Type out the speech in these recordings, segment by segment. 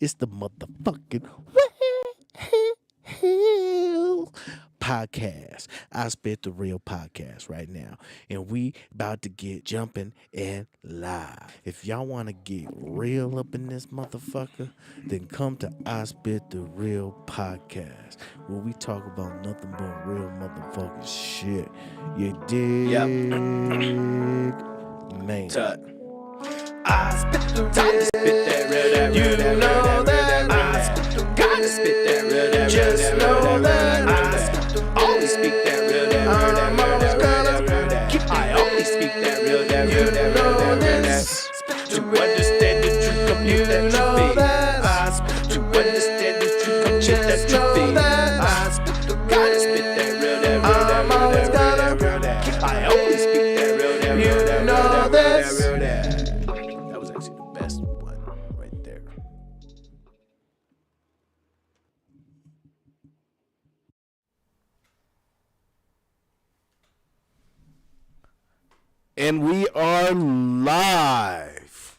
It's the motherfucking podcast. I spit the real podcast right now. And we about to get jumping and live. If y'all want to get real up in this motherfucker, then come to I Spit the Real podcast, where we talk about nothing but real motherfucking shit. You dig? Yep. Man. TUTT. I spit the real, spit that real, that real, You that know real, that I gotta spit that real, that real, Just that know real, that I always speak that real, that real, that real, that real, that real, I only speak that real, that real, that real, that real, that to understand the truth, come get that truth, I spit to understand the truth, come get that truth, I spit to gotta spit that real, that real, that real, that real, that real, I only speak that real, that real, that real, that real, that real, that. That was actually the best one right there. And we are live.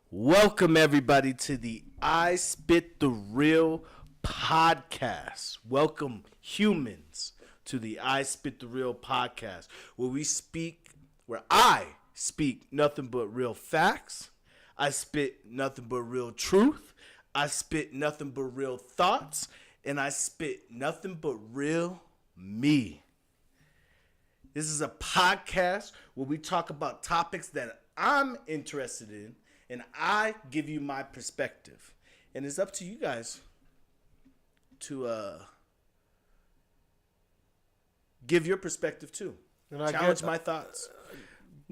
Welcome everybody to the I Spit the Real podcast. Welcome humans to the I Spit the Real podcast, where I speak nothing but real facts. I spit nothing but real truth. I spit nothing but real thoughts, and I spit nothing but real me. This is a podcast where we talk about topics that I'm interested in, and I give you my perspective. And it's up to you guys to give your perspective too. And I Challenge my thoughts.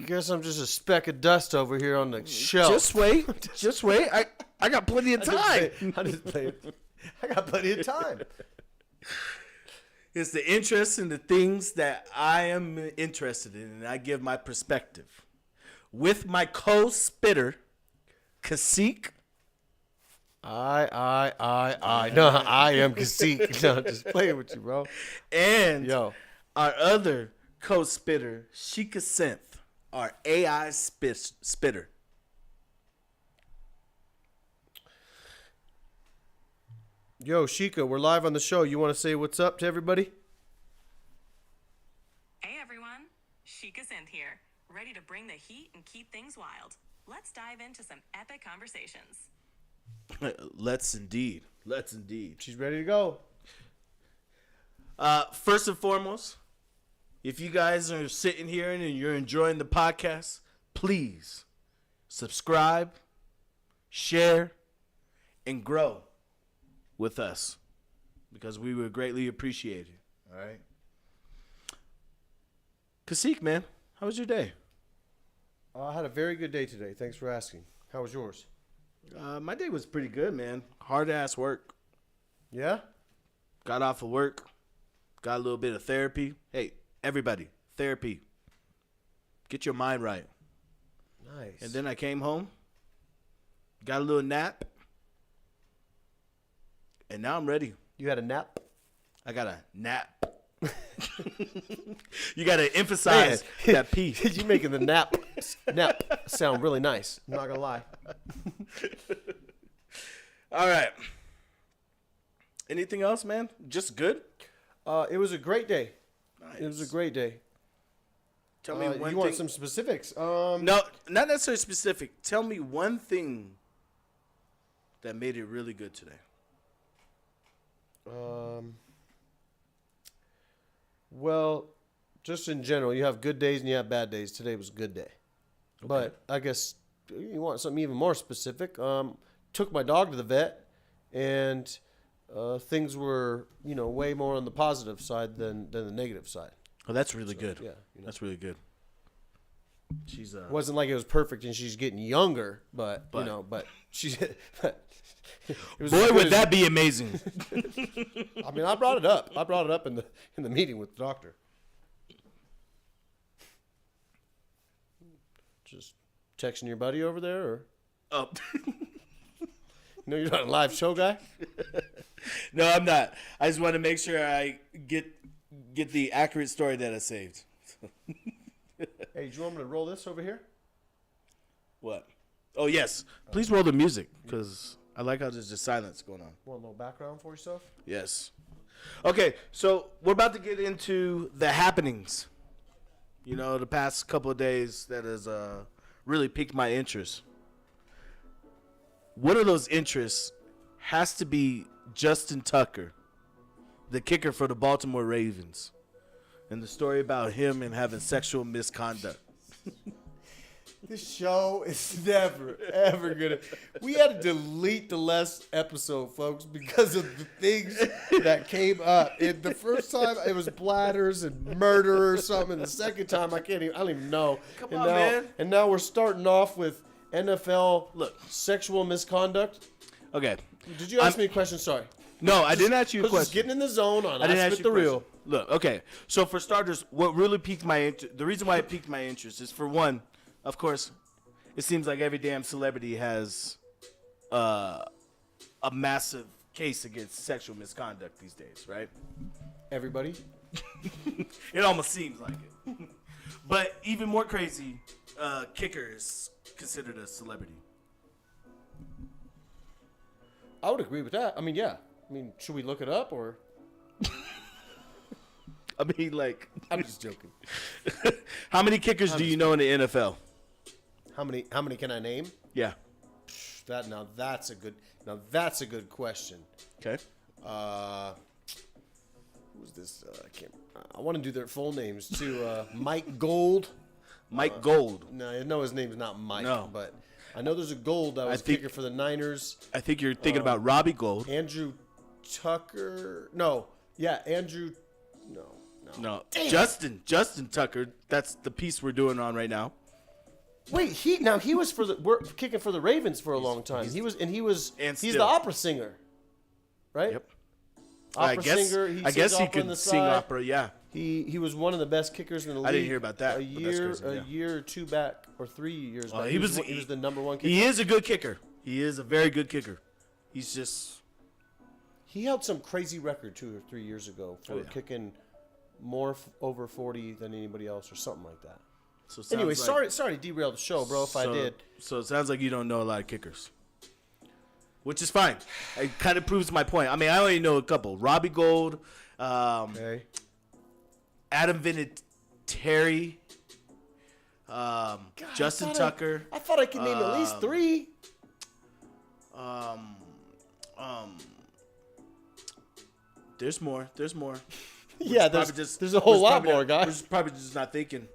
guess I'm just a speck of dust over here on the shelf. Just wait. Just wait. I got plenty of time. I got plenty of time. It's the interest in the things that I am interested in, and I give my perspective. With my co-spitter, KAHSEEK. I. No, I am KAHSEEK. No, just playing with you, bro. And Yo. our other co-spitter, SYNTH, our AI spitter. Yo, Sheikah, we're live on the show. You want to say what's up to everybody? Hey everyone, SYNTH here, ready to bring the heat and keep things wild. Let's dive into some epic conversations. Let's indeed. Let's indeed. She's ready to go. First and foremost, if you guys are sitting here and you're enjoying the podcast, please subscribe, share, and grow with us, because we would greatly appreciate it. All right. KAHSEEK, man, how was your day? I had a very good day today. Thanks for asking. How was yours? My day was pretty good, man. Hard ass work. Yeah? Got off of work. Got a little bit of therapy. Hey, everybody, therapy. Get your mind right. Nice. And then I came home. Got a little nap. And now I'm ready. You had a nap? I got a nap. You got to emphasize that piece. You making the nap sound really nice. I'm not going to lie. All right. Anything else, man? Just good? It was a great day. Nice. It was a great day. Tell me one thing. You want some specifics? No, not necessarily specific. Tell me one thing that made it really good today. Well, just in general, you have good days and you have bad days. Today was a good day. Okay. But I guess you want something even more specific. Took my dog to the vet, and things were, way more on the positive side than the negative side. Oh, that's really good. Yeah. That's really good. She's It wasn't like it was perfect and she's getting younger, but she's boy, would that be amazing. I mean, I brought it up. I brought it up in the meeting with the doctor. Just texting your buddy over there, or Oh. No, you're not a live show guy. No, I'm not. I just want to make sure I get the accurate story that I saved. Hey, do you want me to roll this over here? What? Oh, yes. Please roll the music, because I like how there's just silence going on. Want a little background for yourself? Yes. Okay, so we're about to get into the happenings. You know, the past couple of days that has really piqued my interest. One of those interests has to be Justin Tucker, the kicker for the Baltimore Ravens, and the story about him and having sexual misconduct. This show is never, ever gonna. We had to delete the last episode, folks, because of the things that came up. The first time it was bladders and murder or something. The second time I don't even know. Come on, man. And now we're starting off with NFL sexual misconduct. Okay. Did you ask me a question? Sorry. No, I didn't ask you a Just question. getting in the zone on. I didn't ask you the a real. question. Look, okay. So for starters, what really piqued my interest, the reason why it piqued my interest is, for one, of course, it seems like every damn celebrity has a massive case against sexual misconduct these days, right? Everybody. It almost seems like it. But even more crazy, kicker is considered a celebrity. I would agree with that. I mean, yeah. I mean, should we look it up or? I mean, like, I'm just joking. how many kickers do you know in the NFL? How many can I name? Yeah. That's a good question. Okay. Who's this? I want to do their full names too. Mike Gold. Mike Gold. No, I know his name's not Mike. No. But I know there's a Gold that was kicker for the Niners. I think you're thinking about Robbie Gold. Andrew Tucker. No. Yeah, Andrew. No. Damn. Justin Tucker. That's the piece we're doing on right now. Wait, he was kicking for the Ravens for a long time. He's the opera singer, right? Yep. Opera singer. I guess he could sing opera. Yeah. He was one of the best kickers in the league. I didn't hear about that. A year or two back, or 3 years back. He was the number one kicker. He is a good kicker. He is a very good kicker. He's just. He held some crazy record 2 or 3 years ago for kicking more over 40 than anybody else, or something like that. So anyway, sorry to derail the show, bro. If I did. So it sounds like you don't know a lot of kickers, which is fine. It kind of proves my point. I mean, I only know a couple: Robbie Gold, Okay. Adam Vinatieri, Justin Tucker. I thought I could name at least 3. There's more. Yeah, there's a whole lot more, guys. We're just probably just not thinking.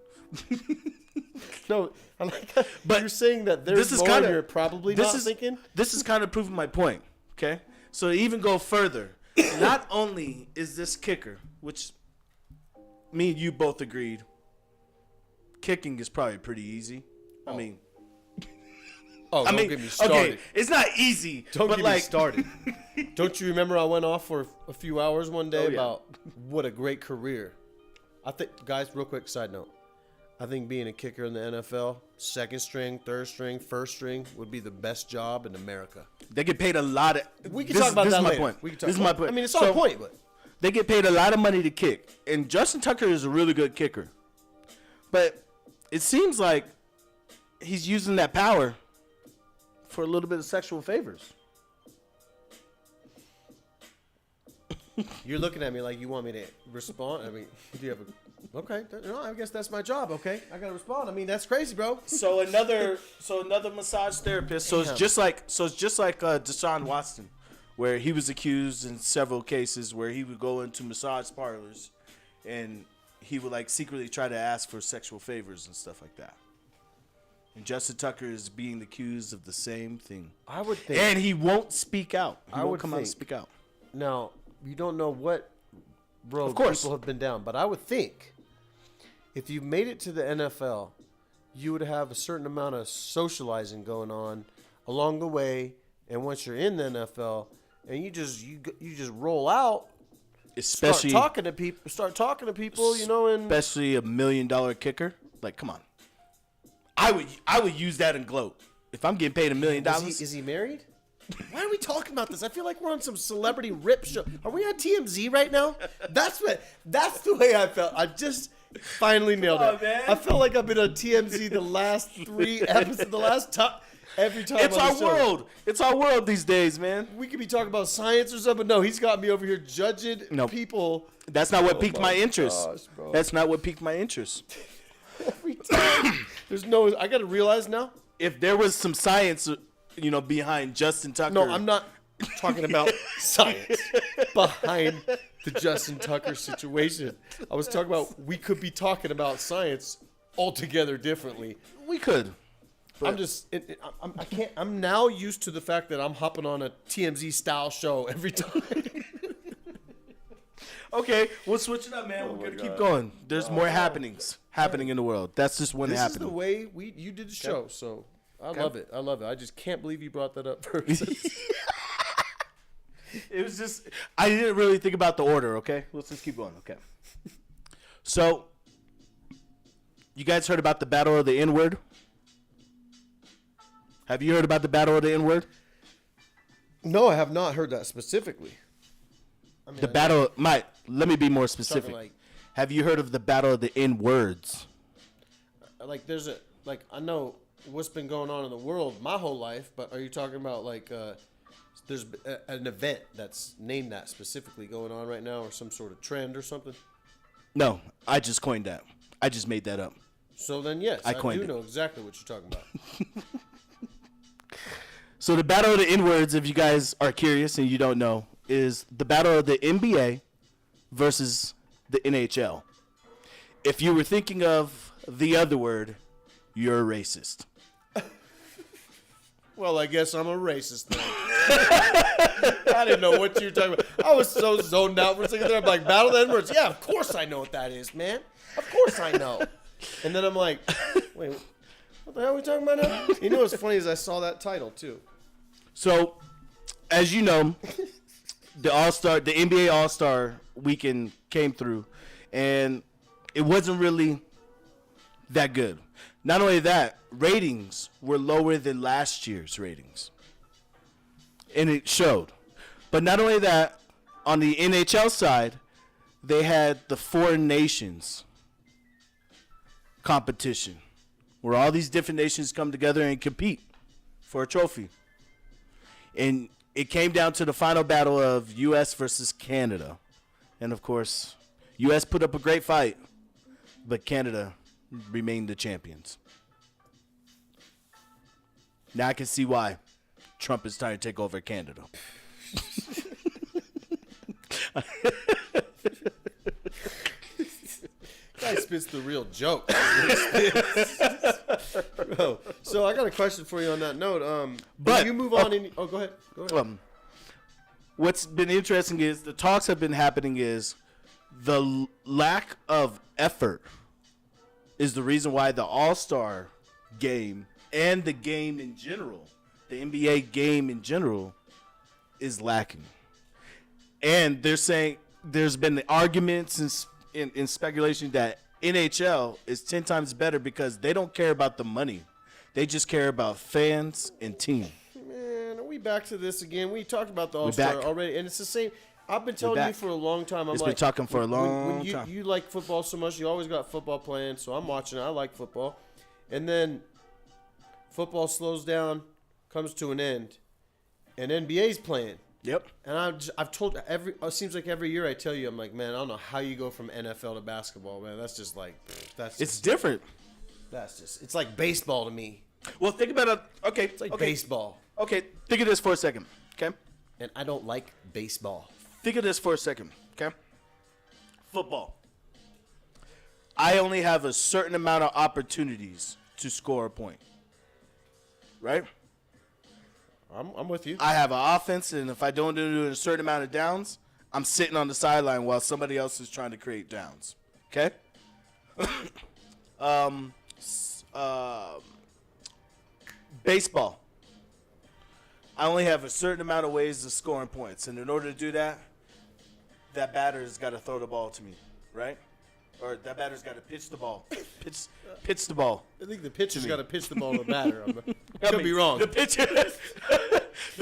No, I like that. But you're saying that there's more and you're probably not thinking? This is kind of proving my point, okay? So to even go further, not only is this kicker, which me and you both agreed, kicking is probably pretty easy. I mean, don't get me started. Okay, it's not easy. Don't but get like, me started. Don't you remember I went off for a few hours one day Oh, yeah. about what a great career. I think, guys, real quick side note. I think being a kicker in the NFL, second string, third string, first string, would be the best job in America. They get paid a lot of. We can talk about that later. This is my point. I mean, it's on point, but they get paid a lot of money to kick, and Justin Tucker is a really good kicker. But it seems like he's using that power for a little bit of sexual favors. you're looking at me like you want me to respond. I mean, do you have a? Okay, no, I guess that's my job. Okay, I gotta respond. I mean, that's crazy, bro. So another massage therapist. So it's just like Deshaun Watson, where he was accused in several cases where he would go into massage parlors, and he would like secretly try to ask for sexual favors and stuff like that. And Justin Tucker is being accused of the same thing. I would think, and he won't speak out. He won't would come out and think. speak out. Now, you don't know what road Of course. people have been down, but I would think if you made it to the NFL, you would have a certain amount of socializing going on along the way, and once you're in the NFL, and you just roll out, Especially start talking to people, you know, and especially $1 million kicker. Like, come on. I would use that and gloat. If I'm getting paid $1 million. Is he married? Why are we talking about this? I feel like we're on some celebrity rip show. Are we on TMZ right now? That's the way I felt. I just finally nailed it. man. I felt like I've been on TMZ the last 3 episodes, the last top. Every time It's on our the show. world. It's our world these days, man. We could be talking about science or something. No, he's got me over here judging Nope. people. That's not what Oh piqued my my interest. gosh, bro. That's not what piqued my interest. Every time. There's no. I got to realize now. If there was some science, behind Justin Tucker. No, I'm not talking about science behind the Justin Tucker situation. I was talking about we could be talking about science altogether differently. We could. I'm just, I can't. I'm now used to the fact that I'm hopping on a TMZ style show every time. Okay, we'll switch it up, man. We're gonna keep going. There's more happenings happening in the world. That's just one This happening. is the way you did the show, so I love it. I love it. I just can't believe you brought that up first. It was just I didn't really think about the order. Okay, let's just keep going. Okay. So, you guys heard about the Battle of the N-word? Have you heard about the Battle of the N-word? No, I have not heard that specifically. I mean, The battle. Let me be more talking specific. Have you heard of the Battle of the N-words? like there's a like I know what's been going on in the world my whole life, but are you talking about there's an event that's named that specifically going on right now, or some sort of trend or something? No, I just coined that. I just made that up. So then, yes, I coined do it. know exactly what you're talking about. So the Battle of the N-words, if you guys are curious and you don't know, is the battle of the NBA versus the NHL. If you were thinking of the other word, you're a racist. Well, I guess I'm a racist then. I didn't know what you were talking about. I was so zoned out for a second there. I'm like, Battle of the N-words. Yeah, of course I know what that is, man. Of course I know. And then I'm like, wait, what the hell are we talking about now? You know what's funny is I saw that title too. So, as you know, the NBA All-Star weekend came through, and it wasn't really that good. Not only that, ratings were lower than last year's ratings, and it showed. But not only that, on the NHL side, they had the Foreign Nations competition, where all these different nations come together and compete for a trophy. And it came down to the final battle of U.S. versus Canada. And, of course, U.S. put up a great fight, but Canada remained the champions. Now I can see why Trump is trying to take over Canada. Guy spits the real joke. Bro, so I got a question for you on that note. But- you move on. Go ahead. Go ahead. What's been interesting is the talks have been happening is the lack of effort is the reason why the All-Star game and the game in general, the NBA game in general, is lacking. And they're saying there's been arguments in speculation that NHL is 10 times better because they don't care about the money. They just care about fans and team. Man, are we back to this again? We talked about the All-Star back. already, and it's the same. I've been telling you back. for a long time. I'm It's like, been talking for a long when time. you like football so much, you always got football playing, so I'm watching it. I like football. And then football slows down, comes to an end, and NBA's playing. Yep. And I've told it seems like every year I tell you, I'm like, man, I don't know how you go from NFL to basketball, man. That's just like, It's different. it's like baseball to me. Well, think about it. Okay. It's like okay. baseball. Okay, think of this for a second, okay? And I don't like baseball. Think of this for a second, okay? Football. I only have a certain amount of opportunities to score a point, right? I'm with you. I have an offense, and if I don't do a certain amount of downs, I'm sitting on the sideline while somebody else is trying to create downs, okay? Baseball. I only have a certain amount of ways of scoring points, and in order to do that, that batter's got to throw the ball to me, right? Or that batter's got to pitch the ball. Pitch the ball. I think the pitcher's got to pitch the ball to the batter. I Could mean, be wrong. The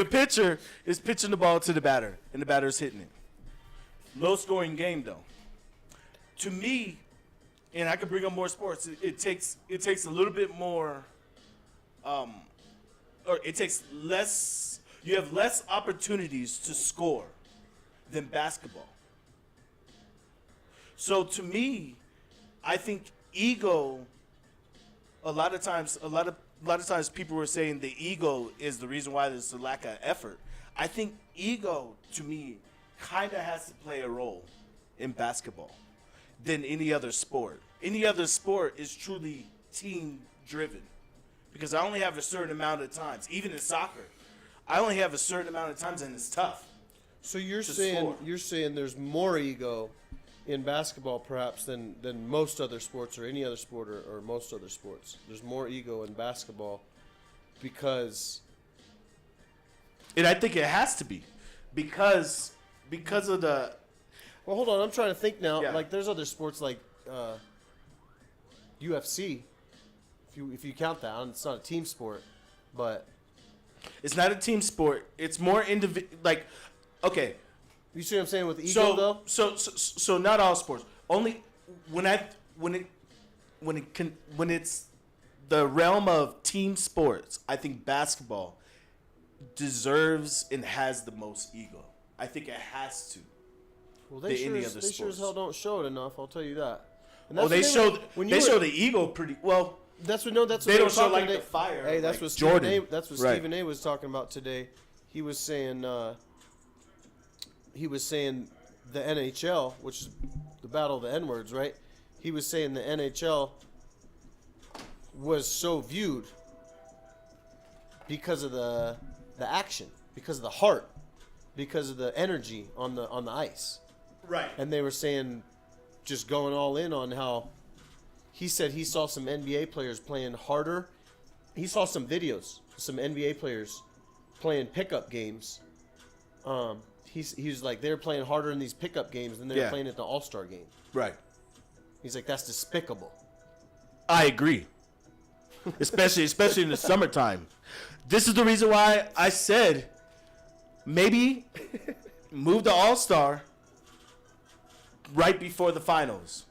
pitcher is pitching the ball to the batter, and the batter's hitting it. Low scoring game though. To me, and I could bring up more sports. It takes a little bit more You have less opportunities to score than basketball. So to me, I think ego. A lot of times people were saying the ego is the reason why there's a lack of effort. I think ego, to me, kind of has to play a role in basketball than any other sport. Any other sport is truly team-driven because I only have a certain amount of times. Even in soccer, I only have a certain amount of times, and it's tough. So you're saying there's more ego in basketball perhaps than most other sports or any other sport or most other sports. There's more ego in basketball because... And I think it has to be because of the... Well, hold on. I'm trying to think now. Yeah. Like, there's other sports like UFC. If you count that, it's not a team sport, but It's not a team sport. It's more like, okay. You see what I'm saying with ego though? So not all sports. Only when it's the realm of team sports, I think basketball deserves and has the most ego. I think it has to. Well, they sure as hell don't show it enough. I'll tell you that. And They show the ego pretty well. That's what they don't show like the fire. Hey, that's like what Jordan. Stephen A was talking about today. He was saying the NHL, which is the battle of the N-words, right? He was saying the NHL was so viewed because of the action, because of the heart, because of the energy on the ice. Right. And they were saying, just going all in on how he said he saw some NBA players playing harder. He saw some videos, some NBA players playing pickup games. He was like, they're playing harder in these pickup games than they're playing at the All-Star game. Right. He's like, that's despicable. I agree. especially in the summertime. This is the reason why I said maybe move the All-Star right before the finals.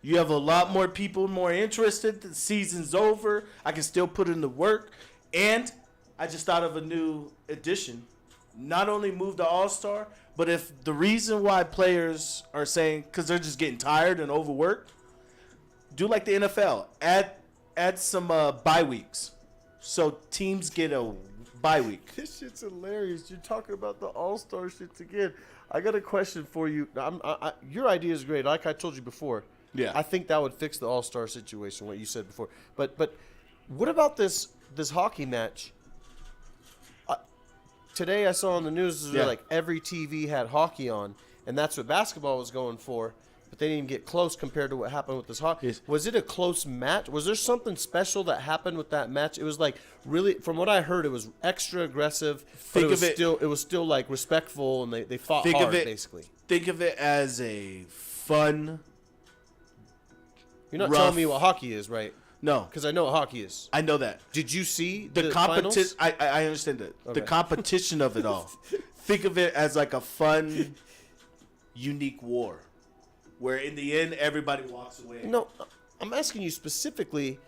You have a lot more people more interested. The season's over. I can still put in the work. And I just thought of a new addition. Not only move the All-Star, but if the reason why players are saying, because they're just getting tired and overworked, do like the NFL. Add some bye weeks. So teams get a bye week. This shit's hilarious. You're talking about the All-Star shits again. I got a question for you. Your idea is great. Like I told you before. Yeah. I think that would fix the All-Star situation, what you said before. But what about this hockey match? Today I saw on the news like every TV had hockey on, and that's what basketball was going for. But they didn't even get close compared to what happened with this hockey. Yes. Was it a close match? Was there something special that happened with that match? It was like really, from what I heard, it was extra aggressive. But it was still like respectful, and they fought hard basically. Think of it as a fun. You're not telling me what hockey is, right? No, because I know what hockey is. I know that. Did you see the competition? I understand that. Okay. The competition of it all. Think of it as like a fun, unique war, where in the end everybody walks away. No, I'm asking you specifically.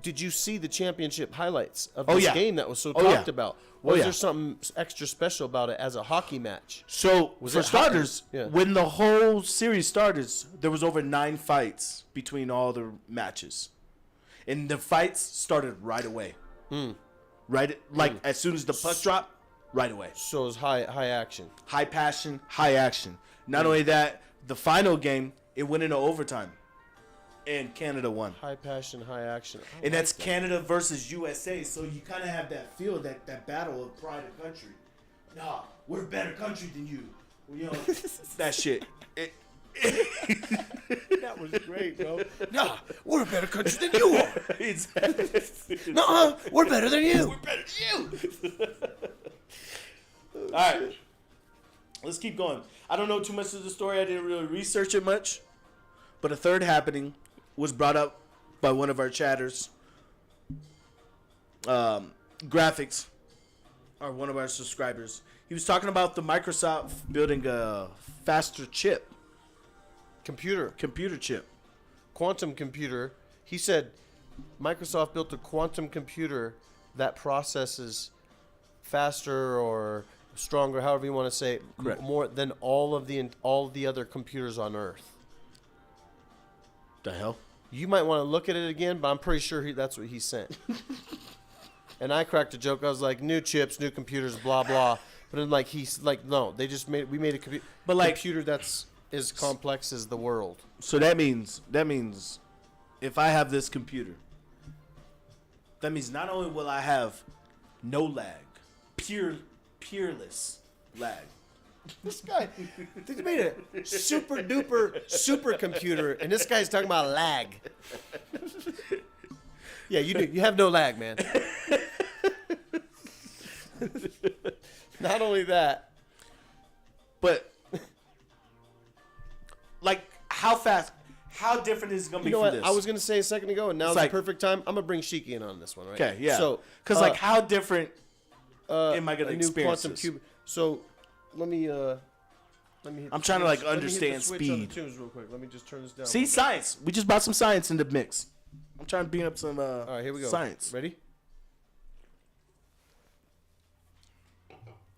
Did you see the championship highlights of this game that was so talked about? Was there something extra special about it as a hockey match? So, for starters, when the whole series started, there was over 9 fights between all the matches. And the fights started right away. Right? Like, as soon as the puck dropped, right away. So it was high action. High passion, high action. Not only that, the final game, it went into overtime. And Canada won. High passion, high action. And that's Canada versus USA. So you kind of have that feel, that battle of pride of country. Nah, we're a better country than you. You know, that shit. That was great, bro. Nah, we're a better country than you are. Exactly. Nuh-uh, we're better than you. We're better than you. All right. Let's keep going. I don't know too much of the story. I didn't really research it much. But a third happening was brought up by one of our chatters. Graphics are one of our subscribers. He was talking about the Microsoft building a faster chip. Computer chip. Quantum computer. He said Microsoft built a quantum computer that processes faster or stronger, however you want to say it, Correct. more than all of the other computers on Earth. The hell? You might want to look at it again, but I'm pretty sure that's what he sent. And I cracked a joke. I was like, new chips, new computers, blah blah. But then like he's like, no, we made a computer that's as complex as the world. So that means if I have this computer, that means not only will I have no lag, pureless lag. This guy, they made a super duper supercomputer, and this guy's talking about lag. Yeah, you have no lag, man. Not only that, but like how different is it gonna be you know from what? this? I was gonna say a second ago, and now's like- the perfect time. I'm gonna bring Sheik in on this one, right? Okay, yeah. So, because like how different am I gonna a new experience quantum this? cube. So, let me. Hit I'm trying to like let me hit the understand switch on the speed. tunes real quick. Let me just turn this down. See, science. We just brought some science in the mix. I'm trying to beat up some All right, here we go. science. Ready?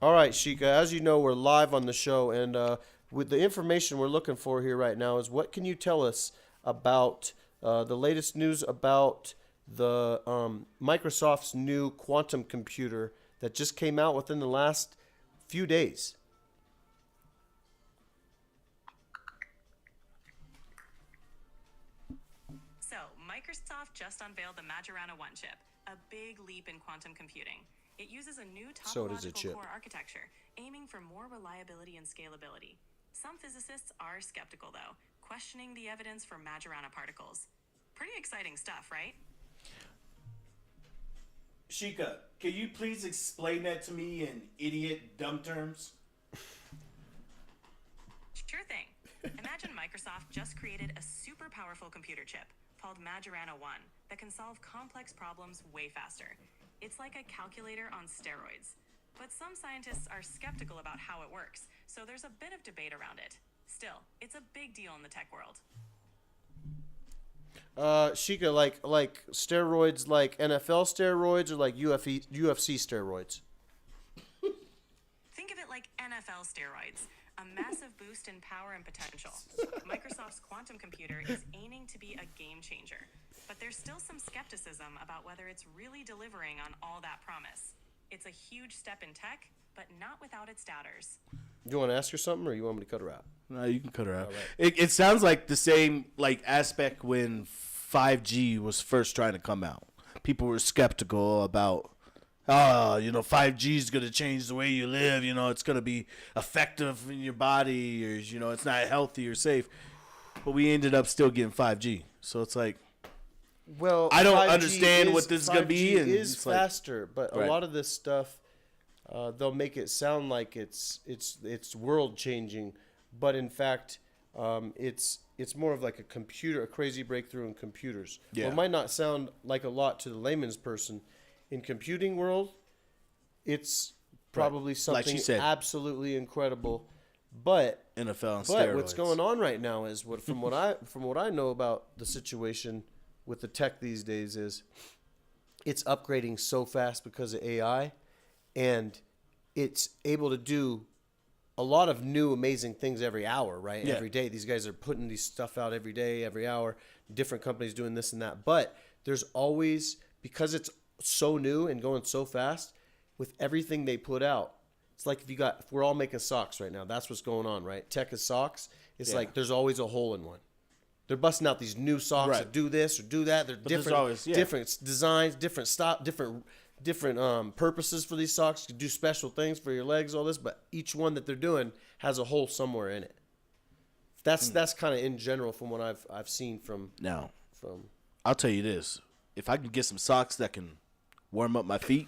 All right, Sheikah, as you know, we're live on the show, and with the information we're looking for here right now is what can you tell us about the latest news about the Microsoft's new quantum computer that just came out within the last few days? So, Microsoft just unveiled the Majorana 1 chip, a big leap in quantum computing. It uses a new So it is a topological chip. core architecture, aiming for more reliability and scalability. Some physicists are skeptical, though, questioning the evidence for Majorana particles. Pretty exciting stuff, right? Sheikah, can you please explain that to me in idiot dumb terms? Sure thing. Imagine Microsoft just created a super powerful computer chip called Majorana 1 that can solve complex problems way faster. It's like a calculator on steroids. But some scientists are skeptical about how it works, so there's a bit of debate around it. Still, it's a big deal in the tech world. Sheikah, like steroids, like NFL steroids, or like UFC steroids? Think of it like NFL steroids, a massive boost in power and potential. Microsoft's quantum computer is aiming to be a game changer, but there's still some skepticism about whether it's really delivering on all that promise. It's a huge step in tech, but not without its doubters. Do you want to ask her something, or you want me to cut her out? No, you can cut her out. All right. It sounds like the same like aspect when 5G was first trying to come out. People were skeptical about, 5G is going to change the way you live. It's going to be effective in your body, or it's not healthy or safe. But we ended up still getting 5G. So it's like, Well, I don't 5G understand what this is gonna be, 5G and is it's like- faster, but Right. a lot of this stuff, they'll make it sound like it's world changing, but in fact, it's more of like a crazy breakthrough in computers. Yeah. Well, it might not sound like a lot to the layman's person. In computing world, it's probably Like she something said. absolutely incredible. But NFL on but steroids. what's going on right now is from what I know about the situation with the tech these days is it's upgrading so fast because of AI, and it's able to do a lot of new amazing things every hour, right? Yeah. Every day. These guys are putting these stuff out every day, every hour, different companies doing this and that. But there's always, because it's so new and going so fast, with everything they put out, it's like if we're all making socks right now, that's what's going on, right? Tech is socks. It's Yeah. like there's always a hole in one. They're busting out these new socks Right. that do this or do that. They're there's different, always- yeah. different designs, different purposes for these socks. You can do special things for your legs, all this, but each one that they're doing has a hole somewhere in it. That's kind of in general from what I've seen from. Now, I'll tell you this. If I can get some socks that can warm up my feet,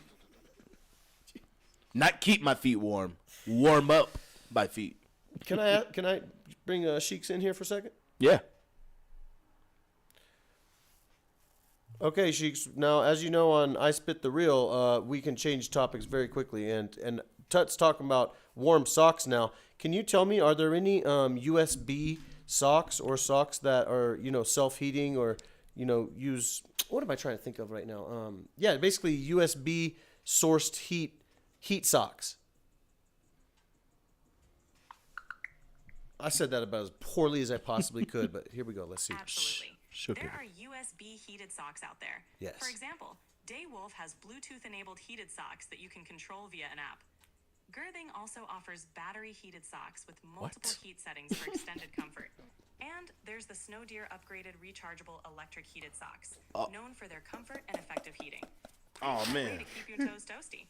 not keep my feet warm, warm up my feet. Can I bring Sheiks in here for a second? Yeah. Okay, Sheiks. Now, as you know, on I Spit the Real, we can change topics very quickly, and Tutt's talking about warm socks now. Can you tell me, are there any USB socks or socks that are self-heating or use, what am I trying to think of right now? Yeah, basically USB sourced heat socks. I said that about as poorly as I possibly could, but here we go. Let's see. Absolutely. Shook There it. are USB heated socks out there. Yes. For example, DayWolf has Bluetooth-enabled heated socks that you can control via an app. Girthing also offers battery-heated socks with multiple heat settings for extended comfort. And there's the Snow Deer upgraded rechargeable electric heated socks, known for their comfort and effective heating. Oh Way man. to keep your toes toasty.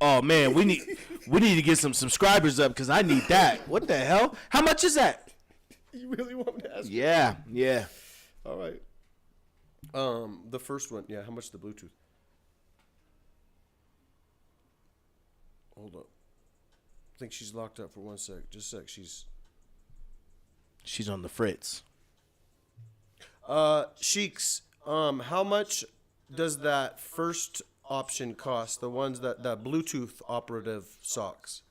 Oh man, we need to get some subscribers up because I need that. What the hell? How much is that? You really want me to ask? Yeah. All right. The first one, yeah. How much is the Bluetooth? Hold up. I think she's locked up for 1 sec. Just a sec. She's on the fritz. Sheiks. How much does that first option cost? The ones that Bluetooth operative socks.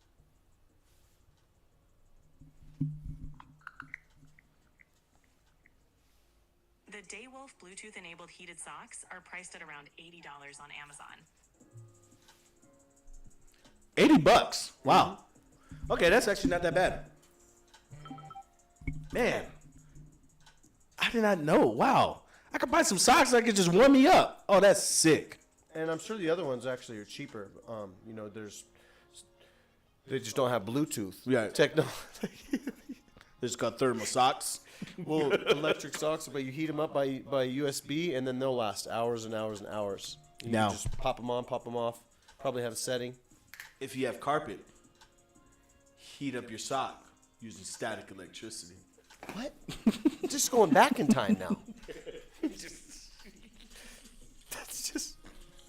The DayWolf Bluetooth-enabled heated socks are priced at around $80 on Amazon. $80. Wow. Okay, that's actually not that bad. Man, I did not know. Wow, I could buy some socks that could just warm me up. Oh, that's sick. And I'm sure the other ones actually are cheaper. They just don't have Bluetooth. Yeah. Technology. They just got thermal socks. Well, electric socks, but you heat them up by USB, and then they'll last hours and hours and hours. You Now- can just pop them on, pop them off. Probably have a setting. If you have carpet, heat up your sock using static electricity. What? Just going back in time now.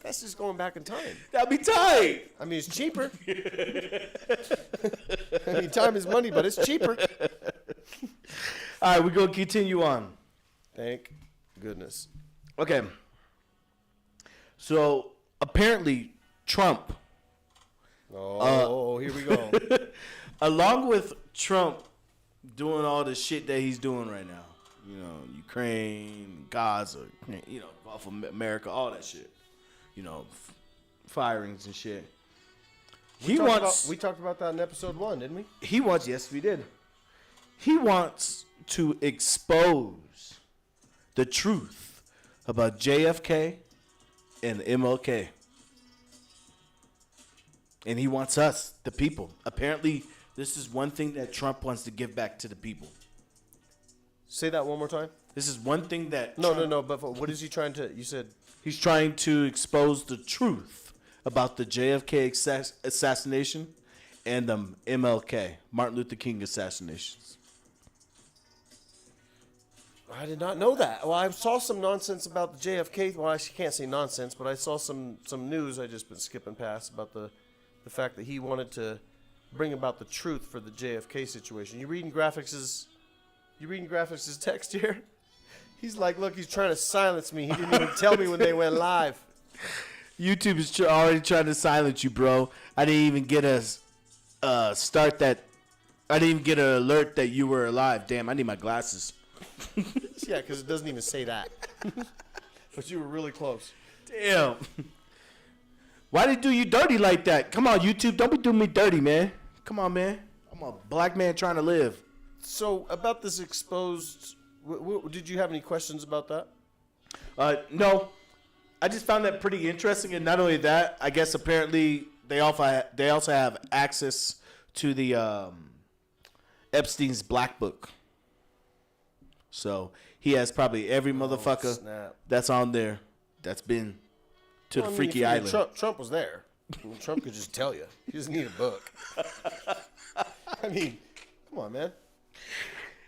That's just going back in time. That'd be tight. I mean, it's cheaper. I mean, time is money, but it's cheaper. All right, we're going to continue on. Thank goodness. Okay. So, apparently, Trump, Oh, here we go. along with Trump doing all the shit that he's doing right now, Ukraine, Gaza, Gulf of America, all that shit, firings and shit. We talked about that in episode 1, didn't we? Yes, we did. He wants to expose the truth about JFK and MLK. And he wants us, the people. Apparently, this is one thing that Trump wants to give back to the people. Say that one more time. This is one thing that No. But what is he trying to? You said he's trying to expose the truth about the JFK assassination and the MLK, Martin Luther King assassinations. I did not know that. Well, I saw some nonsense about the JFK. Well, I can't say nonsense, but I saw some news I just been skipping past about the fact that he wanted to bring about the truth for the JFK situation. You reading Graphics' text here? He's like, look, he's trying to silence me. He didn't even tell me when they went live. YouTube is already trying to silence you, bro. I didn't even get a start that. I didn't even get an alert that you were alive. Damn, I need my glasses. Yeah, because it doesn't even say that. But you were really close. Damn. Why they do you dirty like that? Come on, YouTube. Don't be doing me dirty, man. Come on, man. I'm a black man trying to live. So, about this exposed, did you have any questions about that? No. I just found that pretty interesting. And not only that, I guess apparently they also have access to the Epstein's Black Book. So he has probably every motherfucker that's on there that's been to the Freaky Island. Trump was there. Trump could just tell you. He doesn't need a book. I mean, come on, man.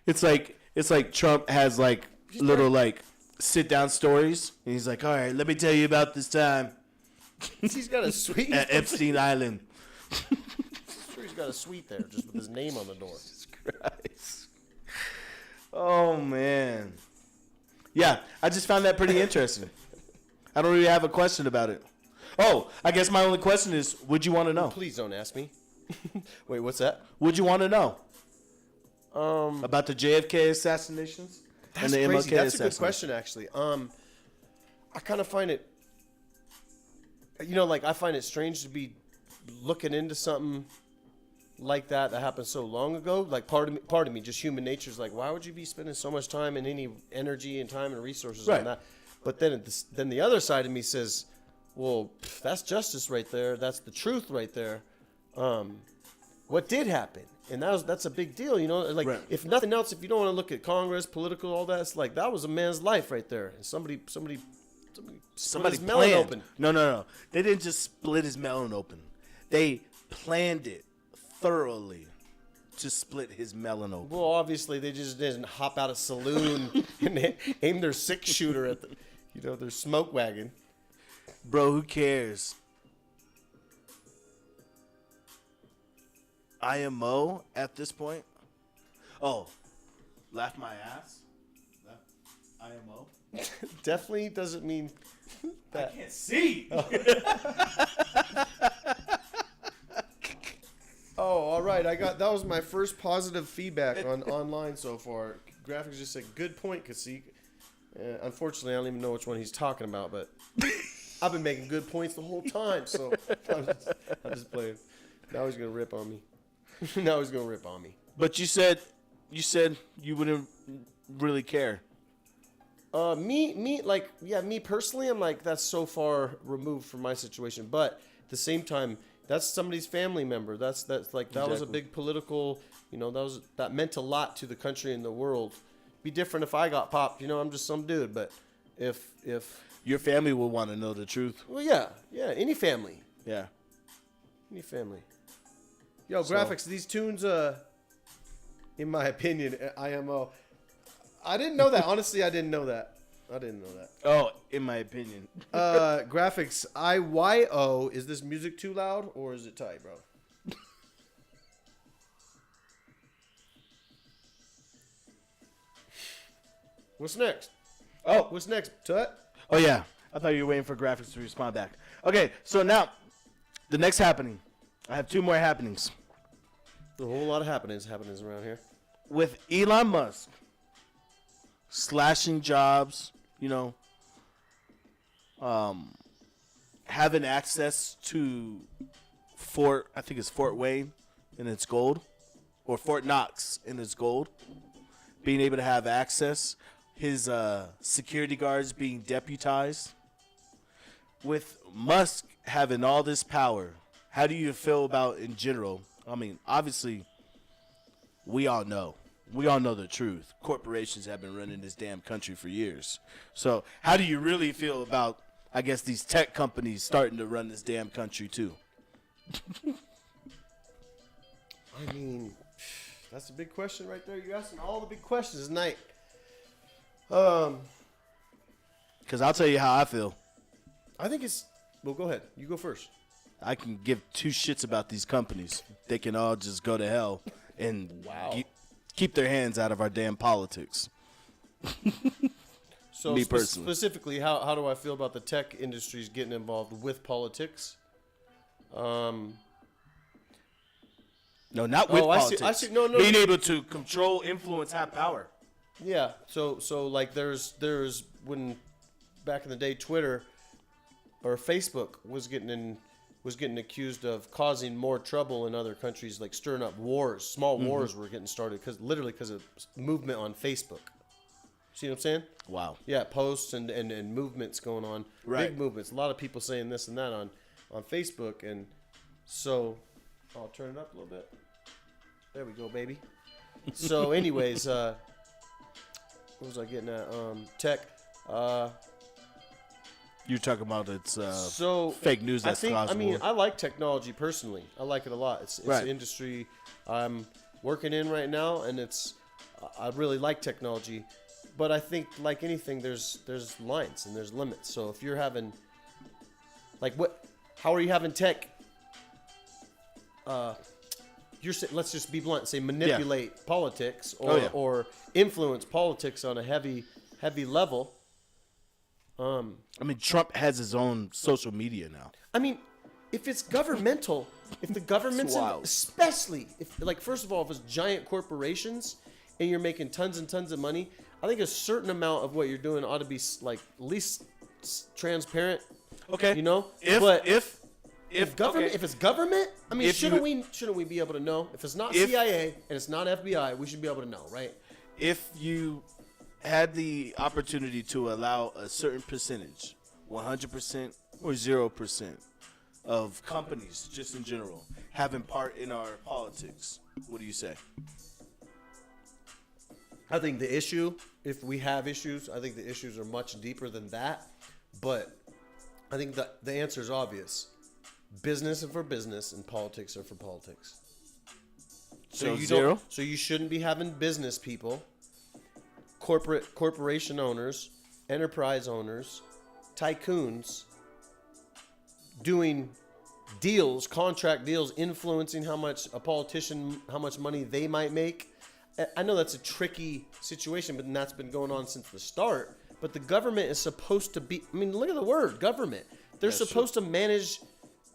It's like Trump has like little like sit down stories, and he's like, all right, let me tell you about this time He's got a suite. at Epstein Island. I'm sure he's got a suite there, just with his name on the door. Jesus Christ. Oh man. Yeah, I just found that pretty interesting. I don't really have a question about it. Oh, I guess my only question is, would you want to know? Please don't ask me. Wait, what's that? Would you want to know? About the JFK assassinations That's and the crazy. MLK That's a good assassination. question, actually. I kind of find it, like I find it strange to be looking into something like that happened so long ago. Like part of me, just human nature is like, why would you be spending so much time and any energy and time and resources Right. on that? But then the other side of me says, well, that's justice right there. That's the truth right there. What did happen? And that's a big deal, Like, Right. if nothing else, if you don't want to look at Congress, political, all that, it's like that was a man's life right there. And somebody split his melon planned. open. No. They didn't just split his melon open. They planned it thoroughly to split his melon open. Well, obviously they just didn't hop out of saloon and aim their 6-shooter at their smoke wagon. Bro, who cares? IMO at this point? Oh, laugh my ass? IMO? Definitely doesn't mean that. I can't see. Oh, all right. That was my first positive feedback on online so far. Graphics just said, good point, KAHSEEK. Unfortunately, I don't even know which one he's talking about, but I've been making good points the whole time, so I'm just playing. Now he's going to rip on me. But you said you wouldn't really care. Me personally, I'm like, that's so far removed from my situation. But at the same time, that's somebody's family member. That was a Exactly. big political, that meant a lot to the country and the world. Be different if I got popped, I'm just some dude. But if Your family will want to know the truth. well, yeah, any family. Yeah. Any family. Yo, So- graphics, these tunes, in my opinion, IMO. I didn't know that. Honestly, I didn't know that. Oh, in my opinion. Graphics, IYO. Is this music too loud or is it tight, bro? What's next? Oh, What's next, Tut? oh yeah. I thought you were waiting for graphics to respond back. Okay, so now the next happening. I have 2 more happenings. A whole lot of happenings around here. With Elon Musk slashing jobs, having access to Fort Wayne in its gold, or Fort Knox in its gold, being able to have access, his security guards being deputized. With Musk having all this power, how do you feel about in general? I mean, obviously, we all know the truth. Corporations have been running this damn country for years. So how do you really feel about, I guess, these tech companies starting to run this damn country too? I mean, that's a big question right there. You're asking all the big questions tonight. Because I'll tell you how I feel. I think it's... Well, go ahead. You go first. I can give 2 shits about these companies. They can all just go to hell and keep their hands out of our damn politics. So Me personally. specifically, how do I feel about the tech industries getting involved with politics? No, not with politics. I see. No. Being able to control, influence, have power. Yeah. So like there's when back in the day Twitter or Facebook was getting accused of causing more trouble in other countries, like stirring up wars. Small wars were getting started because of movement on Facebook. See what I'm saying? Wow. Yeah, posts and movements going on. Right. Big movements. A lot of people saying this and that on Facebook. And so I'll turn it up a little bit. There we go, baby. So anyways, what was I getting at? Tech. You're talking about it's So fake news that's caused war. I like technology personally. I like it a lot. It's Right. an industry I'm working in right now, and I really like technology. But I think, like anything, there's lines and there's limits. So if you're having, how are you having tech? Let's just be blunt. Say manipulate politics or influence politics on a heavy level. I mean, Trump has his own social media now. I mean, if it's governmental, if the government's wild. especially if, first of all, if it's giant corporations and you're making tons and tons of money, I think a certain amount of what you're doing ought to be like at least transparent. Okay. You know, if government, if it's government, I mean, shouldn't we be able to know? If it's not CIA and it's not FBI, we should be able to know, right? If you had the opportunity to allow a certain percentage, 100% or 0% of companies, just in general, having part in our politics, what do you say? I think the issue, if we have issues, I think the issues are much deeper than that. But I think that the answer is obvious. Business are for business and politics are for politics. So zero? So you shouldn't be having business people, corporation owners, enterprise owners, tycoons doing deals, contract deals, influencing how much money they might make. I know that's a tricky situation, but that's been going on since the start. But the government is supposed to be, I mean, look at the word, government. They're supposed to manage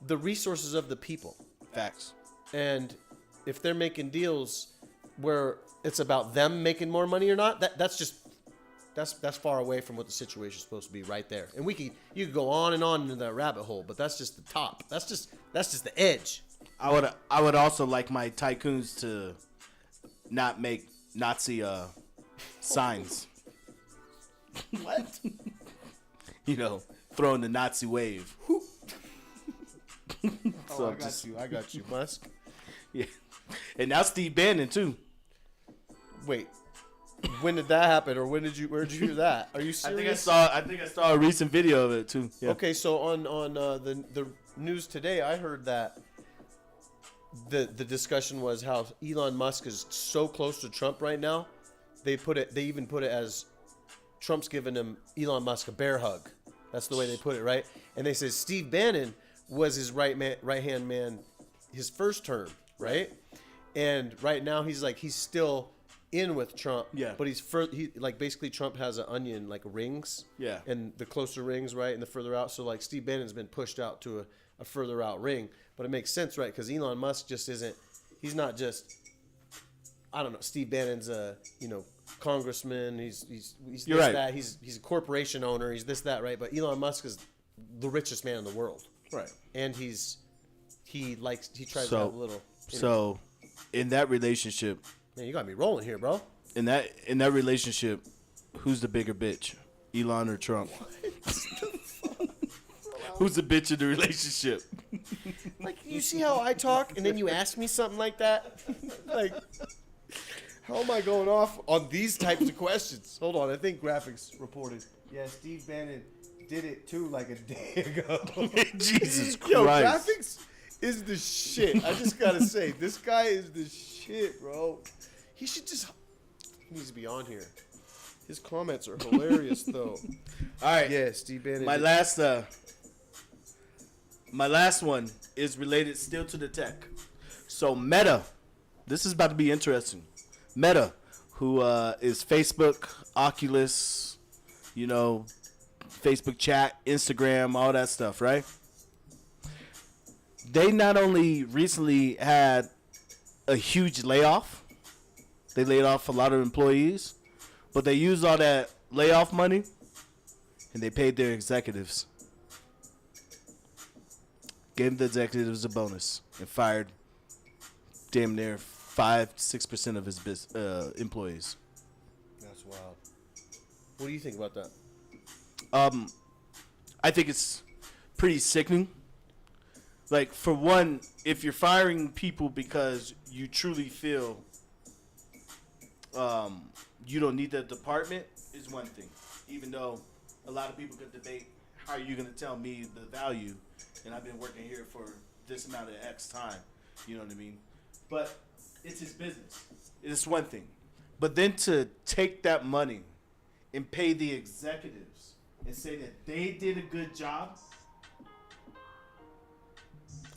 the resources of the people. Facts. And if they're making deals where it's about them making more money or not, that's far away from what the situation is supposed to be right there. And you could go on and on into that rabbit hole, but that's just the top. That's just the edge. I would also like my tycoons to not make Nazi signs. What? You know, throwing the Nazi wave. So I got you, Musk. Yeah. And now Steve Bannon too. Wait. When did that happen, or where'd you hear that? Are you serious? I think I saw a recent video of it too. Yeah. Okay, so on the news today, I heard that the discussion was how Elon Musk is so close to Trump right now. They even put it as Trump's giving Elon Musk a bear hug. That's the way they put it, right? And they said Steve Bannon was his right hand man his first term, right? And right now he's still in with Trump. Yeah. But basically Trump has an onion like rings. Yeah. And the closer rings, right, and the further out. So like Steve Bannon's been pushed out to a further out ring. But it makes sense, right? Because Elon Musk just isn't. He's not just. I don't know. Steve Bannon's a congressman. He's You're this, right. that. He's a corporation owner. He's this, that, right? But Elon Musk is the richest man in the world. Right. And he tries to have a little. So, in that relationship, Man, you got me rolling here, bro. in that relationship, who's the bigger bitch, Elon or Trump? Who's the bitch in the relationship? Like, you see how I talk, and then you ask me something like that? Like, how am I going off on these types of questions? Hold on, I think graphics reported. Yeah, Steve Bannon did it too like a day ago. Jesus Christ. Yo, graphics is the shit. I just gotta say, this guy is the shit, bro. He needs to be on here. His comments are hilarious, though. All right. Yeah, Steve Bannon. My last one is related still to the tech. So Meta, this is about to be interesting. Meta, who is Facebook, Oculus, Facebook chat, Instagram, all that stuff, right? They not only recently had a huge layoff, they laid off a lot of employees, but they used all that layoff money and they paid their executives. Gave the executives a bonus and fired damn near 5-6% of his employees. That's wild. What do you think about that? I think it's pretty sickening. Like, for one, if you're firing people because you truly feel you don't need the department, is one thing. Even though a lot of people could debate, how are you going to tell me the value? And I've been working here for this amount of X time. You know what I mean? But it's his business. It's one thing. But then to take that money and pay the executives and say that they did a good job,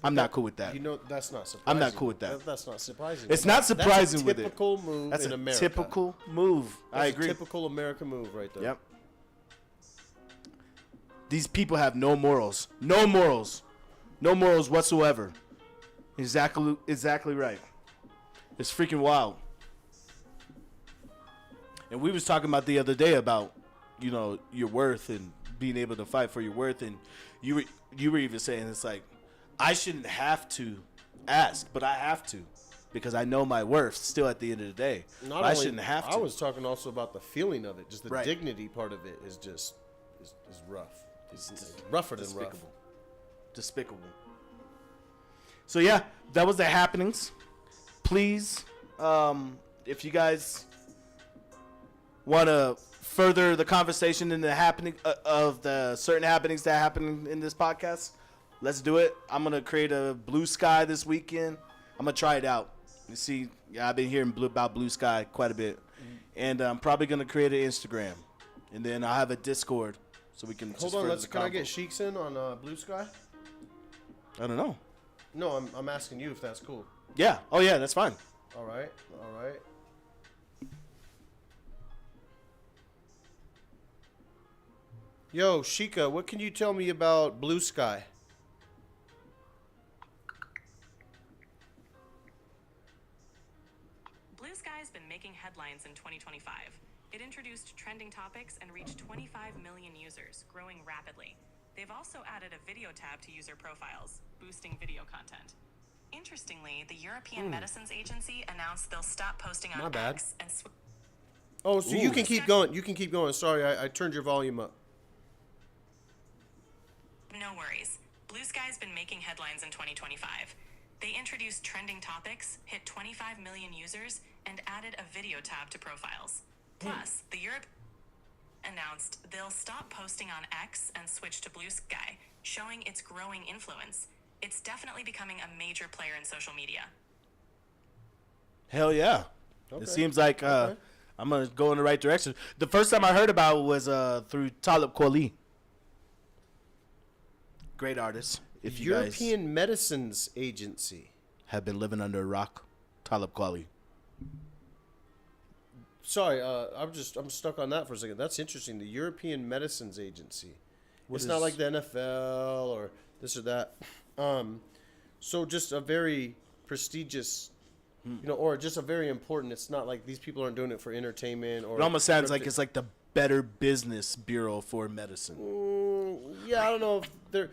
I'm not cool with that. That's not surprising. I'm not cool with that. That's not surprising. It's not surprising with it. That's a typical move That's in a America. typical move. I agree. A typical American move right there. Yep. These people have no morals. No morals. No morals whatsoever. Exactly right. It's freaking wild. And we was talking about the other day about, you know, your worth and being able to fight for your worth. And you were even saying it's like, I shouldn't have to ask, but I have to because I know my worth still at the end of the day. I shouldn't have to. I was talking also about the feeling of it. Just the dignity part of it is just is rough. It's rougher than rough. Despicable. So yeah, that was the happenings. Please, if you guys want to further the conversation in the happening of the certain happenings that happen in this podcast, let's do it. I'm gonna create a Blue Sky this weekend. I'm gonna try it out. You see, yeah, I've been hearing about Blue Sky quite a bit, and I'm probably gonna create an Instagram, and then I'll have a Discord so we can. Hold on, can I get Sheiks in on Blue Sky? I don't know. No, I'm asking you if that's cool. Yeah. Oh yeah, that's fine. All right. Yo, Sheikah, what can you tell me about Blue Sky? Blue Sky has been making headlines in 2025. It introduced trending topics and reached 25 million users, growing rapidly. They've also added a video tab to user profiles, boosting video content. Interestingly, the European Medicines Agency announced they'll stop posting on X and Oh, so you can keep going. You can keep going. Sorry, I turned your volume up. No worries. Blue Sky's been making headlines in 2025. They introduced trending topics, hit 25 million users, and added a video tab to profiles. Plus, the Europe announced they'll stop posting on X and switch to Blue Sky, showing its growing influence. It's definitely becoming a major player in social media. Hell yeah. Okay. It seems like I'm going to go in the right direction. The first time I heard about it was through Talib Kweli. Great artist. If you European Medicines Agency have been living under a rock, Talib Kweli. Sorry, I'm stuck on that for a second. That's interesting. The European Medicines Agency. It's not like the NFL or this or that. So just a very prestigious, or just a very important. It's not like these people aren't doing it for entertainment or. It almost sounds like it's like the Better Business Bureau for medicine. Yeah, I don't know if they're.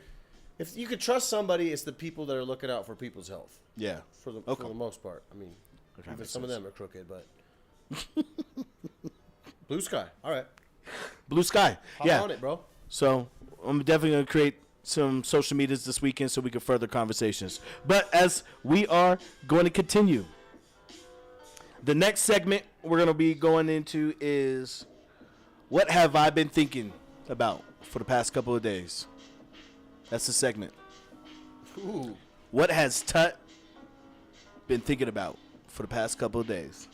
If you could trust somebody, it's the people that are looking out for people's health. Yeah, for the most part. I mean, even some of them are crooked, but. Blue Sky. All right. Blue Sky. Hop on it, bro. So I'm definitely going to create some social medias this weekend so we can further conversations. But as we are going to continue, the next segment we're going to be going into is what have I been thinking about for the past couple of days? That's the segment. Ooh. What has TUTT been thinking about for the past couple of days?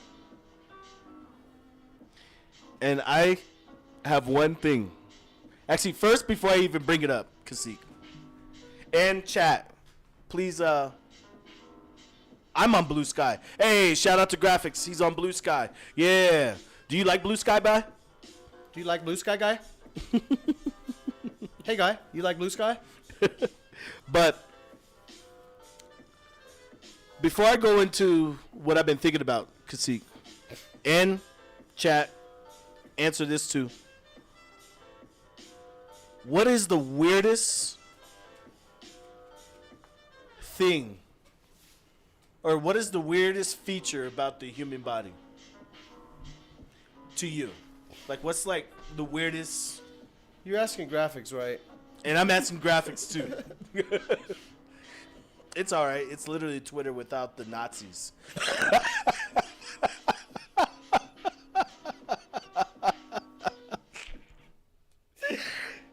And I have one thing. Actually, first, before I even bring it up, KAHSEEK. And chat, please, I'm on Blue Sky. Hey, shout out to Graphics. He's on Blue Sky. Yeah. Do you like Blue Sky, Guy? Do you like Blue Sky, Guy? Hey, Guy, you like Blue Sky? But before I go into what I've been thinking about, KAHSEEK, and chat, answer this too. What is the weirdest thing, or what is the weirdest feature about the human body to you? Like, what's like the weirdest? You're asking Graphics, right? And I'm asking Graphics too. It's all right. It's literally Twitter without the Nazis.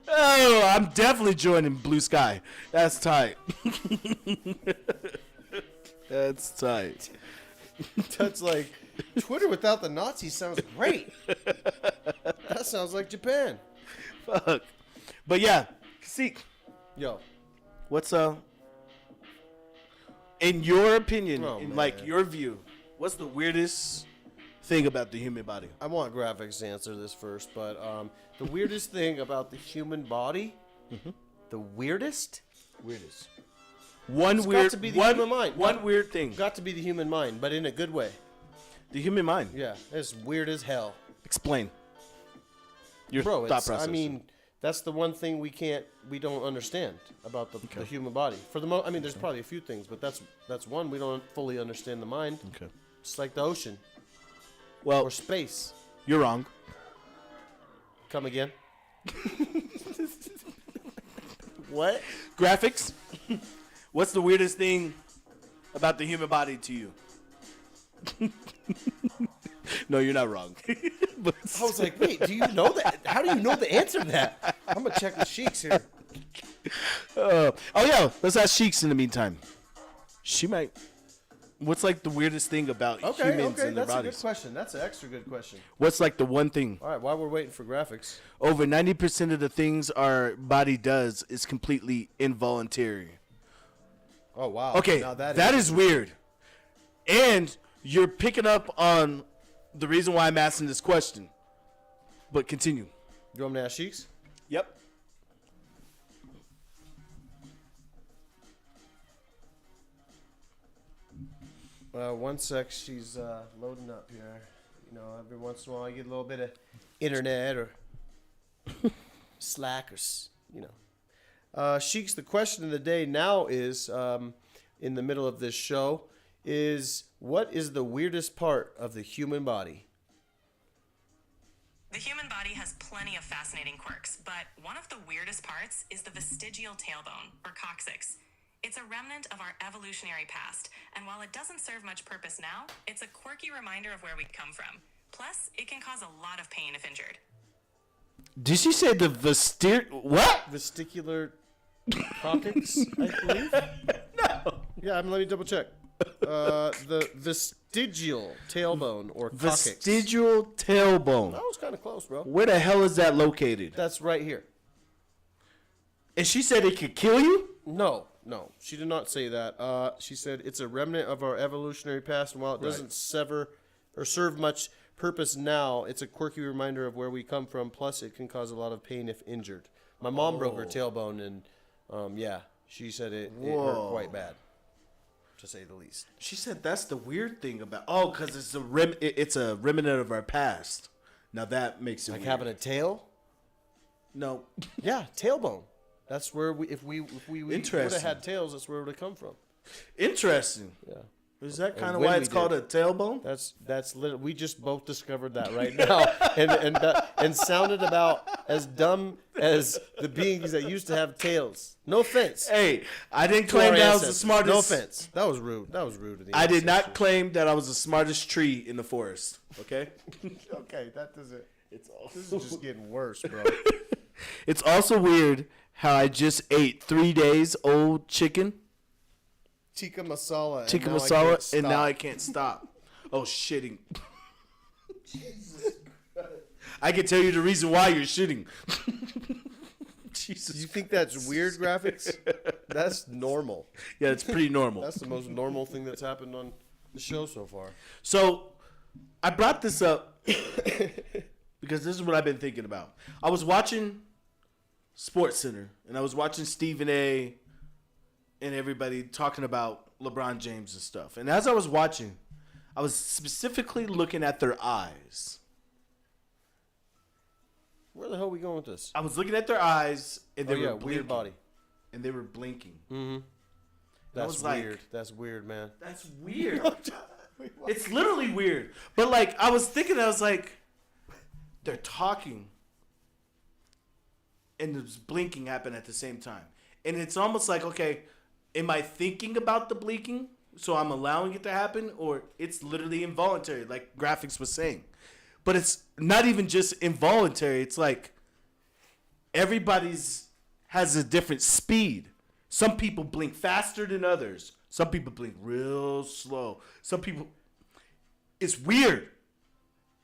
Oh, I'm definitely joining Blue Sky. That's tight. That's tight. That's like, Twitter without the Nazis sounds great. That sounds like Japan. Fuck. But yeah, KAHSEEK, Yo. what's in your opinion, Oh, in man. like your view, what's the weirdest thing about the human body? I want Graphics to answer this first, but the weirdest thing about the human body, the weirdest? Weirdest. One It's weird got to be the one, human mind. One weird thing. Got to be the human mind, but in a good way. The human mind. Yeah, it's weird as hell. Explain. Your Bro, thought it's, process. I mean, that's the one thing we don't understand about the human body. For the I mean, there's probably a few things, but that's one. We don't fully understand the mind. Okay. It's like the ocean Well, or space. you're wrong. Come again? What? Graphics. What's the weirdest thing about the human body to you? No, you're not wrong. But I was like, wait, do you know that? How do you know the answer to that? I'm gonna check with Sheiks here. oh yeah, let's ask Sheiks in the meantime. She might. What's like the weirdest thing about humans and their that's a bodies? good question. That's an extra good question. What's like the one thing? All right, while we're waiting for graphics, Over 90% of the things our body does is completely involuntary. oh wow. Okay, now that is weird. And you're picking up on the reason why I'm asking this question. But continue. You want me to ask Sheiks? Yep. One sec, she's loading up here. You know, every once in a while I get a little bit of internet or Slack or, you know. Sheiks, the question of the day now is, in the middle of this show, is what is the weirdest part of the human body? The human body has plenty of fascinating quirks, but one of the weirdest parts is the vestigial tailbone, or coccyx. It's a remnant of our evolutionary past, and while it doesn't serve much purpose now, it's a quirky reminder of where we come from. Plus, it can cause a lot of pain if injured. Did she say the what? Vesticular coccyx, I believe? No. Yeah, let me double check. The vestigial tailbone or coccyx. Vestigial tailbone. That was kind of close, bro. Where the hell is that located? That's right here. And she said it could kill you? No, she did not say that. She said it's a remnant of our evolutionary past, and while it doesn't sever or serve much purpose now, it's a quirky reminder of where we come from. Plus, it can cause a lot of pain if injured. My mom broke her tailbone, and yeah, she said it hurt quite bad, to say the least. She said that's the weird thing about because it's a remnant of our past. Now that makes it Like weird. having a tail? No. Yeah, tailbone. That's where if we would have Interesting. had tails, that's where it would have come from. Interesting. Yeah. Is that kind of when why we it's called did. a tailbone? That's literally, we just both discovered that right now, and sounded about as dumb as the beings that used to have tails. No offense. Hey, I didn't to claim our that I was the ancestors. smartest. No offense. That was rude. That was rude. To the I did not ancestors. claim that I was the smartest tree in the forest. Okay. Okay, that doesn't. It's This is just getting worse, bro. It's also weird how I just ate 3 days old chicken, Tikka masala. and tikka now I masala, can't and now stop. I can't stop. Oh, shitting. I can tell you the reason why you're shitting. Jesus. You think that's weird, graphics? That's normal. Yeah, it's pretty normal. That's the most normal thing that's happened on the show so far. So I brought this up because this is what I've been thinking about. I was watching Sports Center and I was watching Stephen A. and everybody talking about LeBron James and stuff. And as I was watching, I was specifically looking at their eyes. Where the hell are we going with this? I was looking at their eyes and they were blinking. weird body. And they were blinking. That's was like- weird. That's weird, man. That's weird. It's literally weird. But like I was thinking, I was like, they're talking, and this blinking happened at the same time, and it's almost like, okay, am I thinking about the blinking, so I'm allowing it to happen, or it's literally involuntary, like Graphics was saying, but it's not even just involuntary. It's like everybody's has a different speed. Some people blink faster than others. Some people blink real slow. Some people, it's weird.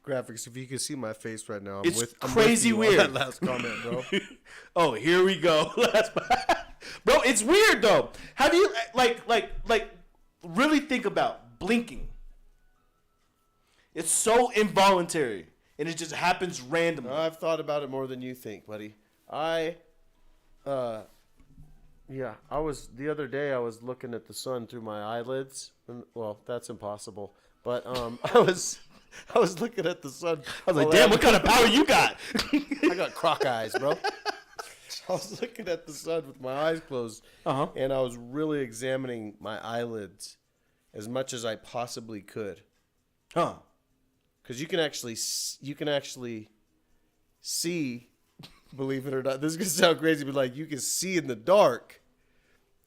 Graphics, if you can see my face right now, It's I'm crazy you on weird. That last comment, bro. Oh, here we go. Bro, it's weird though. Have you like really think about blinking? It's so involuntary and it just happens randomly. I've thought about it more than you think, buddy. Yeah, the other day I was looking at the sun through my eyelids. And, well, that's impossible. But I was I was looking at the sun. I was like, damn, what kind of power you got? I got croc eyes, bro. I was looking at the sun with my eyes closed, and I was really examining my eyelids as much as I possibly could. Huh. Because you can actually see, believe it or not, this is gonna sound crazy, but like you can see in the dark.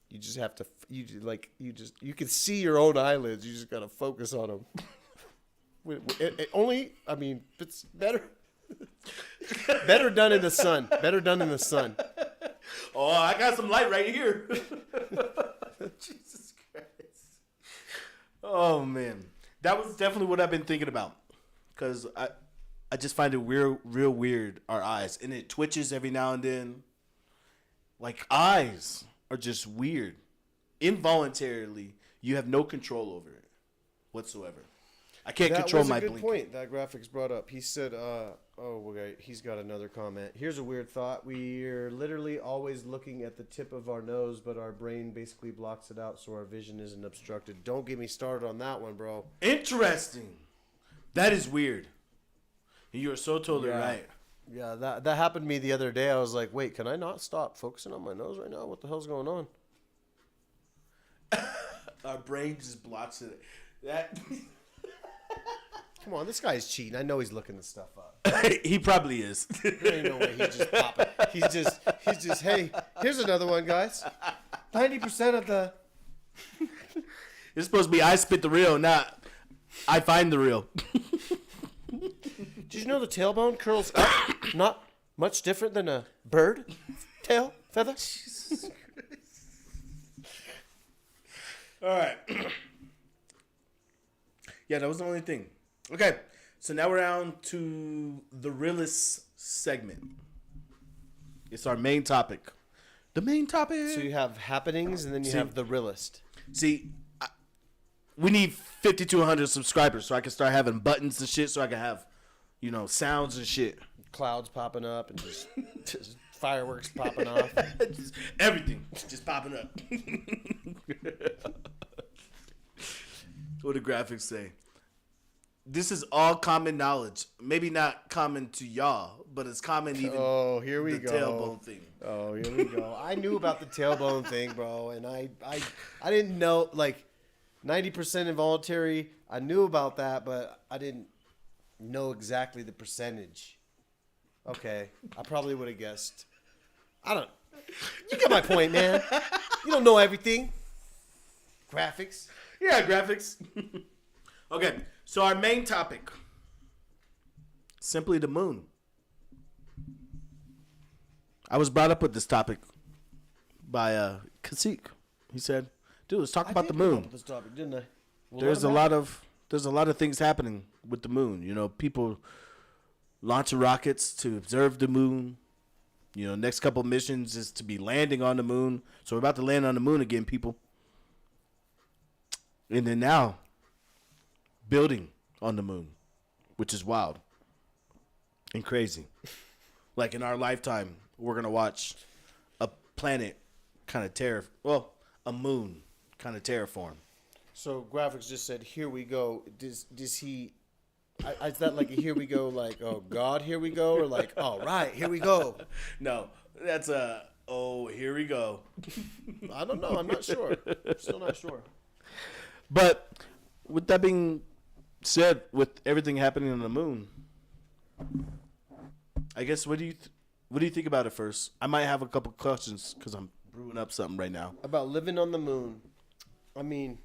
You just have to, you can see your own eyelids. You just gotta focus on them. It's better. Better done in the sun. Better done in the sun. Oh, I got some light right here. Jesus Christ. Oh, man. That was definitely what I've been thinking about. Because I just find it real weird, our eyes. And it twitches every now and then. Like, eyes are just weird. Involuntarily, you have no control over it whatsoever. I can't control my blinking. That was a good point that Graphics brought up. He said, he's got another comment. Here's a weird thought. We're literally always looking at the tip of our nose, but our brain basically blocks it out so our vision isn't obstructed. Don't get me started on that one, bro. Interesting. That is weird. You are so totally right. Yeah, that happened to me the other day. I was like, wait, can I not stop focusing on my nose right now? What the hell's going on? Our brain just blocks it. That... Come on, this guy's cheating. I know he's looking this stuff up. He probably is. There ain't no way he's just popping. He's just, hey, here's another one, guys. 90% of the... It's supposed to be I spit the real, not I find the real. Did you know the tailbone curls up? Not much different than a bird tail feather? Jesus Christ. All right. Yeah, that was the only thing. Okay, so now we're on to the realist segment. It's our main topic. The main topic. So you have happenings, and then you have the realist. See, we need 50 to 100 subscribers so I can start having buttons and shit so I can have, sounds and shit. Clouds popping up and just fireworks popping off. Just everything just popping up. What do graphics say? This is all common knowledge. Maybe not common to y'all, but it's common even. Oh, here we the go. Tailbone thing. Oh, here we go. I knew about the tailbone thing, bro, and I didn't know, like, 90% involuntary. I knew about that, but I didn't know exactly the percentage. Okay, I probably would have guessed. You get my point, man. You don't know everything. Graphics. Yeah, graphics. Okay, so our main topic. Simply the moon. I was brought up with this topic by KAHSEEK. He said, dude, let's talk about the moon. This topic, didn't I? Well, there's a lot of things happening with the moon. People launching rockets to observe the moon. Next couple missions is to be landing on the moon. So we're about to land on the moon again, people. And then now, building on the moon, which is wild and crazy. Like in our lifetime, we're gonna watch a planet kind of a moon kind of terraform. So graphics just said, "Here we go." Does he? Is that like a "here we go"? Like, oh God, here we go, or like, all right, here we go? No, that's a here we go. I don't know. I'm not sure. Still not sure. But with that being said, with everything happening on the moon, I guess what do you think about it first? I might have a couple questions because I'm brewing up something right now about living on the moon. I mean,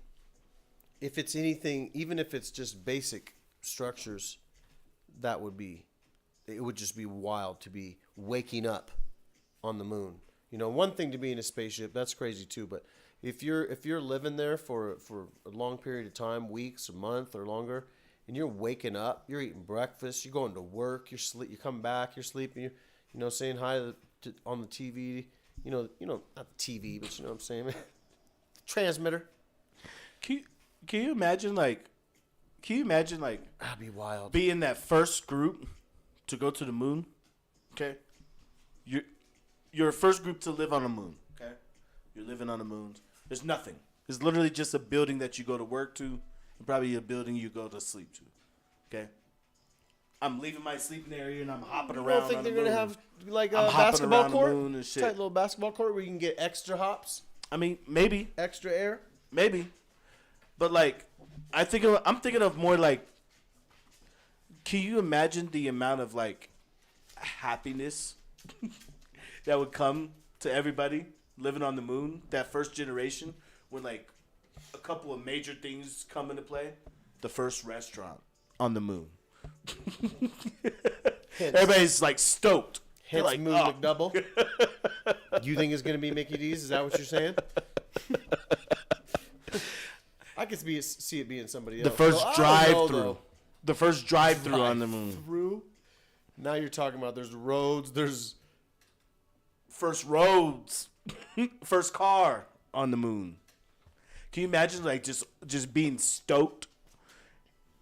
if it's anything, even if it's just basic structures, it would just be wild to be waking up on the moon. One thing to be in a spaceship, that's crazy too, but if you're living there for a long period of time, weeks, a month or longer, and you're waking up, you're eating breakfast, you're going to work, you come back, you're sleeping, saying hi on the TV, not the TV, but you know what I'm saying, transmitter. Can you imagine like That'd be wild. Being that first group to go to the moon? Okay, you're first group to live on the moon. Okay, you're living on the moon. There's nothing. It's literally just a building that you go to work to, and probably a building you go to sleep to. Okay. I'm leaving my sleeping area and I'm hopping You around. don't think on they're the gonna moon. have like I'm a hopping basketball around the court, moon and shit. tight little basketball court where you can get extra hops, I mean, maybe. extra air? Maybe. But like I'm thinking of more like, can you imagine the amount of like happiness that would come to everybody living on the moon, that first generation, when like a couple of major things come into play? The first restaurant on the moon. Everybody's like stoked. Hence like, Moon oh. McDouble. You think it's gonna be Mickey D's? Is that what you're saying? I could see it being somebody else. The first Well, I don't know, drive-through. though. The first drive-through on the moon. Through. Now you're talking about there's roads, there's First roads. First car on the moon. Can you imagine like just being stoked?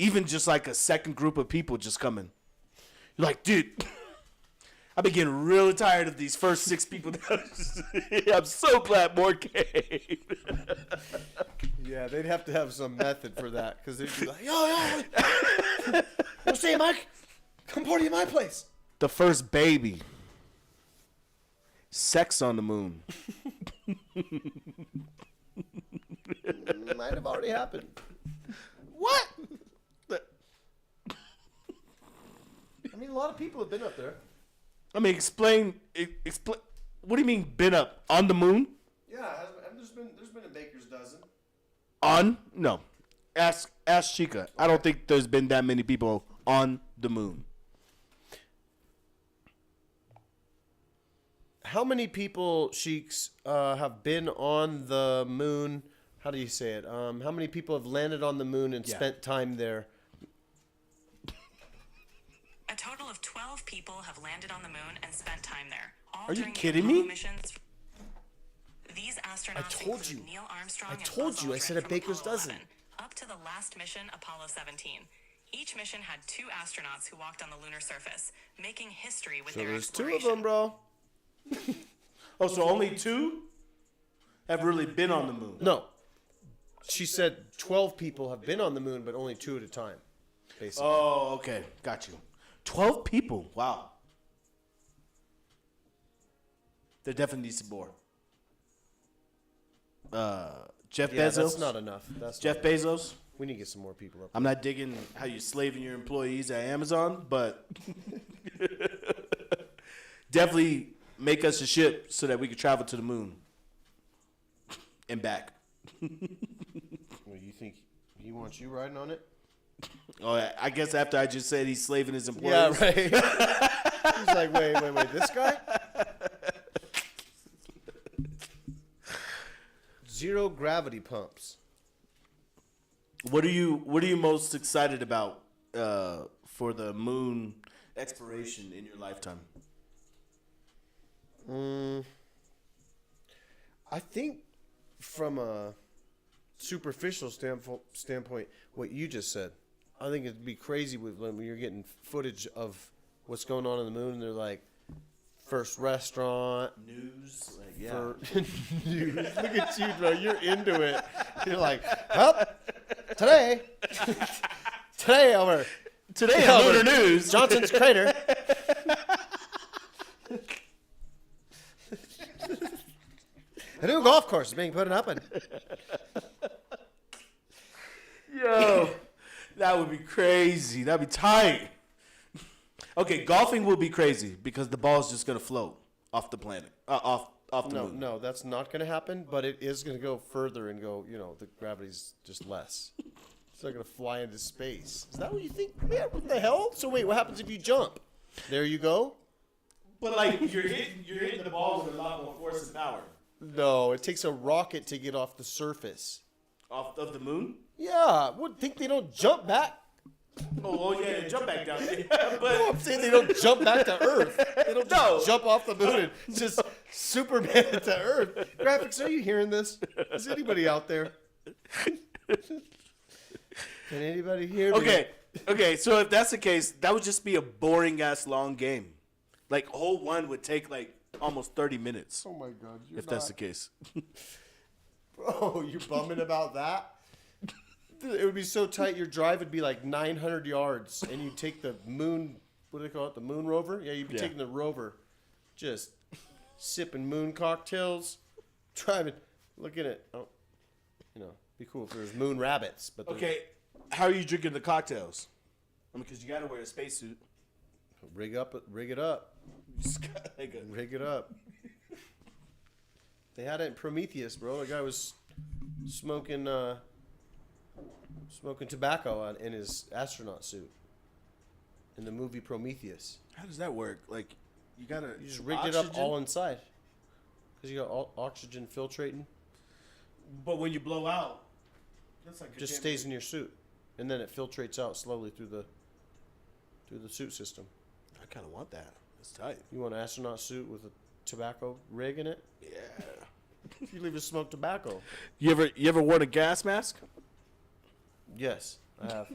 Even just like a second group of people just coming. You're like, dude, I've been getting really tired of these first 6 people. I'm so glad more came. yeah, they'd have to have some method for that because they'd be like, yo, what's say, Mike? Come party at my place. The first baby. Sex on the moon. Might have already happened. What? I mean, a lot of people have been up there. I mean, explain. What do you mean been up on the moon? Yeah, there's been a baker's dozen. On? No. Ask Chica. I don't think there's been that many people on the moon. How many people, Sheiks, have been on the moon? How do you say it? How many people have landed on the moon and spent time there? A total of 12 people have landed on the moon and spent time there. All Are you during the kidding Apollo me? Missions. These astronauts told include you. Neil Armstrong I and told Buzz you. I Aldrin said a from baker's Apollo dozen. 11, up to the last mission, Apollo 17. Each mission had 2 astronauts who walked on the lunar surface, making history with So their there's 2 of exploration. them, bro. Oh, so only 2 have really been on the moon? No. She said 12 people have been on the moon, but only 2 at a time, basically. Oh, okay. Got you. 12 people. Wow. There definitely needs to be more. Jeff Yeah, Bezos. that's not enough. That's Jeff not enough. Bezos. We need to get some more people up. I'm not digging how you slaving your employees at Amazon, but definitely make us a ship so that we can travel to the moon and back. Well, you think he wants you riding on it? Oh, I guess after I just said he's slaving his employees. Yeah, right. He's like, wait, this guy? 0 gravity pumps. What are you most excited about for the moon exploration in your lifetime? I think from a superficial standpoint, what you just said, I think it'd be crazy when you're getting footage of what's going on the moon and they're like, first restaurant. News, like, yeah. News. Look at you, bro. You're into it. You're like, well, today over Today on Lunar News, Johnson's Crater. A new golf course is being put up in. Yo, that would be crazy. That'd be tight. Okay, golfing will be crazy because the ball's just gonna float off the planet, off the moon. No, that's not going to happen, but it is going to go further and go, the gravity's just less. It's not going to fly into space. Is that what you think? Yeah, what the hell? So wait, what happens if you jump? There you go. But like you're hitting the ball with a lot more force and power. No, it takes a rocket to get off the surface. Off of the moon? Yeah, think they don't jump back? Oh, well, yeah, jump back down. Yeah, but No, I'm saying they don't jump back to Earth. They don't just jump off the moon and just Superman to Earth. Graphics, are you hearing this? Is anybody out there? Can anybody hear me? Okay. So if that's the case, that would just be a boring ass long game. Like hole 1 would take like almost 30 minutes. Oh my God! If that's the case. Bro, you're bumming about that? It would be so tight. Your drive would be like 900 yards, and you take the moon. What do they call it? The moon rover? Yeah, you'd be taking the rover, just sipping moon cocktails, driving, looking at. Oh, be cool if there was moon rabbits. But Okay, how are you drinking the cocktails? I mean, because you got to wear a spacesuit. rig it up. Rig it up. They had it in Prometheus, bro. The guy was smoking tobacco in his astronaut suit in the movie Prometheus. How does that work? Like, you just rigged it up all inside because you got all oxygen filtrating. But when you blow out, that's like Just stays in your suit, and then it filtrates out slowly through the suit system. I kind of want that. It's tight. You want an astronaut suit with a tobacco rig in it? Yeah. If you leave it smoke tobacco. You ever worn a gas mask? Yes, I have.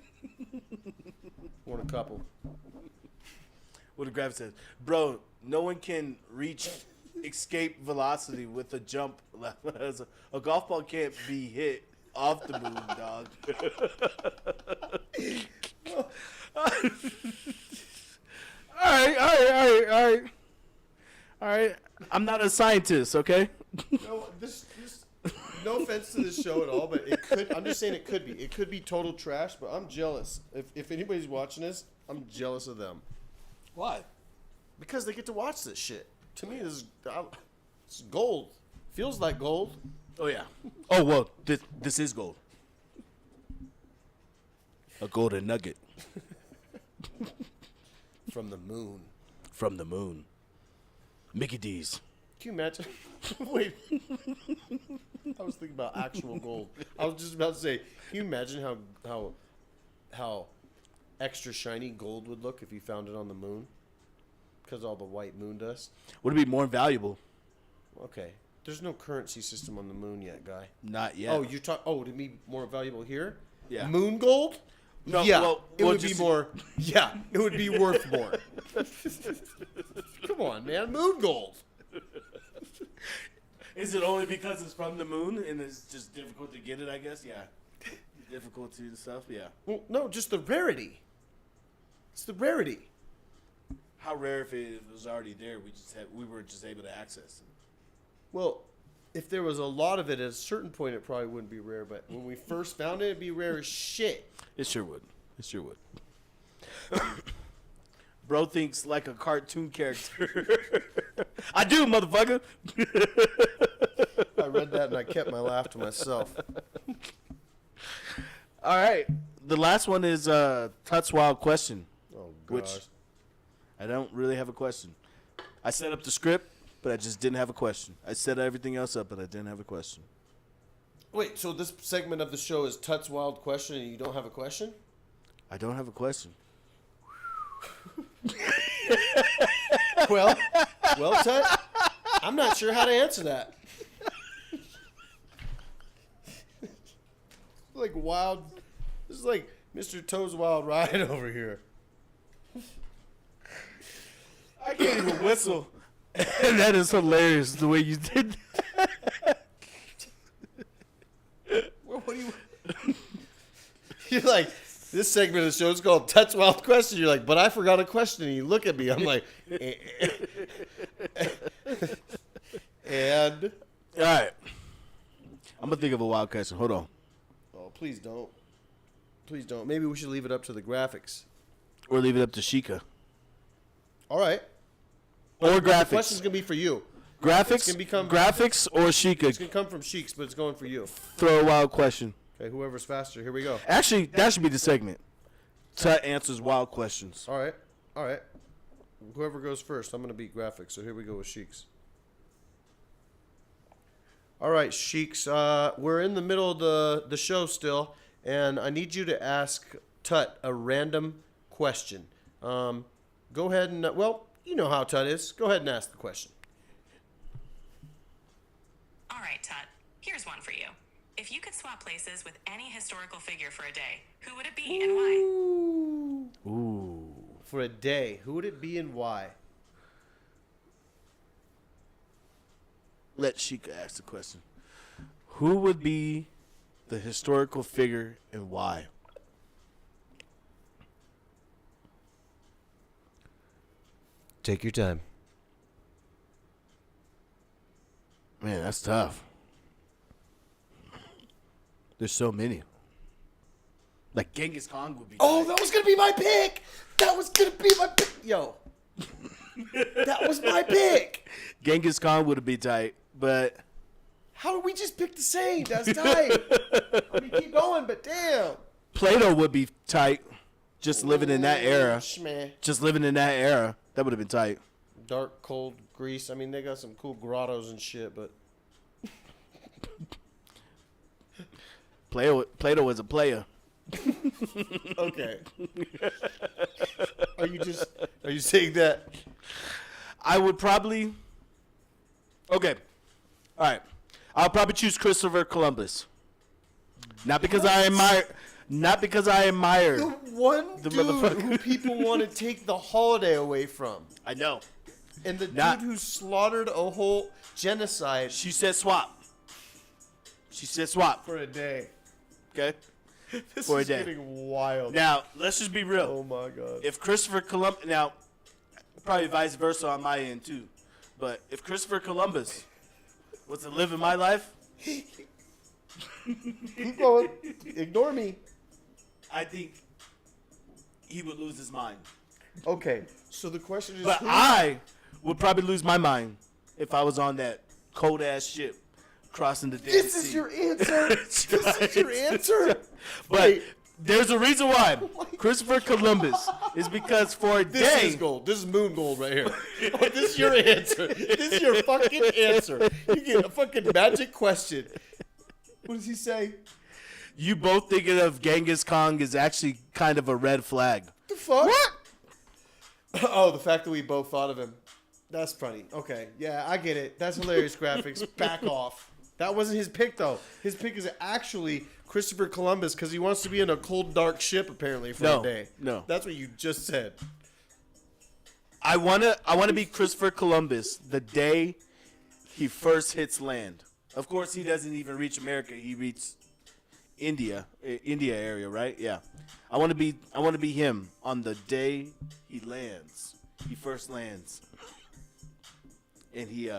Worn a couple. What the graph says, bro, no one can reach escape velocity with a jump. A golf ball can't be hit off the moon, dog. All right. I'm not a scientist, okay? No, no offense to this show at all, but it could. I'm just saying it could be. It could be total trash, but I'm jealous. If anybody's watching this, I'm jealous of them. Why? Because they get to watch this shit. To me, it's gold. Feels like gold. Oh yeah. Oh well, this is gold. A golden nugget From the moon. from the moon. Mickey D's. Can you imagine? Wait. I was thinking about actual gold. I was just about to say, can you imagine how extra shiny gold would look if you found it on the moon? Because of all the white moon dust. Would it be more valuable? Okay. There's no currency system on the moon yet, guy. Not yet. Oh, you're talking. Oh, to be more valuable here? Yeah. Moon gold? No, Yeah. well, it would be just- more. Yeah. It would be worth more. Come on, man. Moon gold. Is it only because it's from the moon and it's just difficult to get it? I guess. Yeah. Difficulty and stuff. Yeah. Well, no, just the rarity. It's the rarity. How rare if it was already there? We were just able to access it. Well, if there was a lot of it at a certain point, it probably wouldn't be rare. But when we first found it, it'd be rare as shit. It sure would. It sure would. Bro thinks like a cartoon character. I do, motherfucker. I read that and I kept my laugh to myself. All right. The last one is Tut's Wild Question. Oh, Which gosh. I don't really have a question. I set up the script, but I just didn't have a question. I set everything else up, but I didn't have a question. Wait, so this segment of the show is Tut's Wild Question and you don't have a question? I don't have a question. Well, Tut, I'm not sure how to answer that. Like wild. This is like Mr. Toe's Wild Ride over here. I can't even whistle. And that is hilarious the way you did that. What do you? You're like, this segment of the show is called Tut's Wild Question. You're like, but I forgot a question. And you look at me. I'm like, and All right. I'm going to think of a wild question. Hold on. oh, please don't. Please don't. Maybe we should leave it up to the graphics. Or leave it up to Sheikah. All right. Or The graphics. question's gonna be for you. Graphics? gonna become- Graphics or It's Sheikah? gonna come from Sheiks, but it's going for you. Throw a wild question. Okay, whoever's faster. Here we go. Actually, that should be the segment. Tut answers wild questions. All right. All right. Whoever goes first, I'm gonna beat graphics. So here we go with Sheiks. All right, Sheiks. We're in the middle of the show still, and I need you to ask Tut a random question. Go ahead and well, you know how Tut is. Go ahead and ask the question. All right, Tut. Here's one for you. If you could swap places with any historical figure for a day, who would it be and why? Ooh. For a day, who would it be and why? Let Sheikah ask the question. Who would be the historical figure and why? Take your time. Man, that's tough. There's so many. Like Genghis Khan would be. Oh, that was gonna be my pick. That was gonna be my pick. Yo, that was my pick. Genghis Khan would have been tight, but How did we just pick the same? That's tight. I mean, keep going, but damn. Plato would be tight. Just living in that era. Shmeh. Just living in that era. That would have been tight. Dark, cold Greece. I mean, they got some cool grottos and shit, but Plato was a player. okay. Are you saying that? I would probably. Okay. All right. I'll probably choose Christopher Columbus. Not because I admire. Not because I admire. The one The dude motherfucker. who people want to take the holiday away from. I know. And the Not- dude who slaughtered a whole genocide She said swap. She said swap. for a day. Okay. This For a is day. getting wild. Now let's just be real. Oh my god. If Christopher Columbus, now probably vice versa on my end too, but if Christopher Columbus was to live in my life, Keep going. Ignore me. I think he would lose his mind. Okay. So the question is, But who- I would probably lose my mind if I was on that cold ass ship crossing the Dead this Sea. is your answer. That's This is your right. answer. But Wait. there's a reason why. Christopher Columbus is because for a This day. is gold. This is moon gold right here. Oh, this is your answer. This is your fucking answer. You get a fucking magic question. What does he say? You both thinking of Genghis Khan is actually kind of a red flag. The fuck? What? Oh, the fact that we both thought of him. That's funny. Okay. Yeah, I get it. That's hilarious graphics. Back off. That wasn't his pick, though. His pick is actually Christopher Columbus because he wants to be in a cold, dark ship, apparently, for No, a day. no. That's what you just said. I wanna be Christopher Columbus the day he first hits land. Of course, he doesn't even reach America. He reaches India area, right? Yeah. I want to be him on the day he lands. He first lands, and he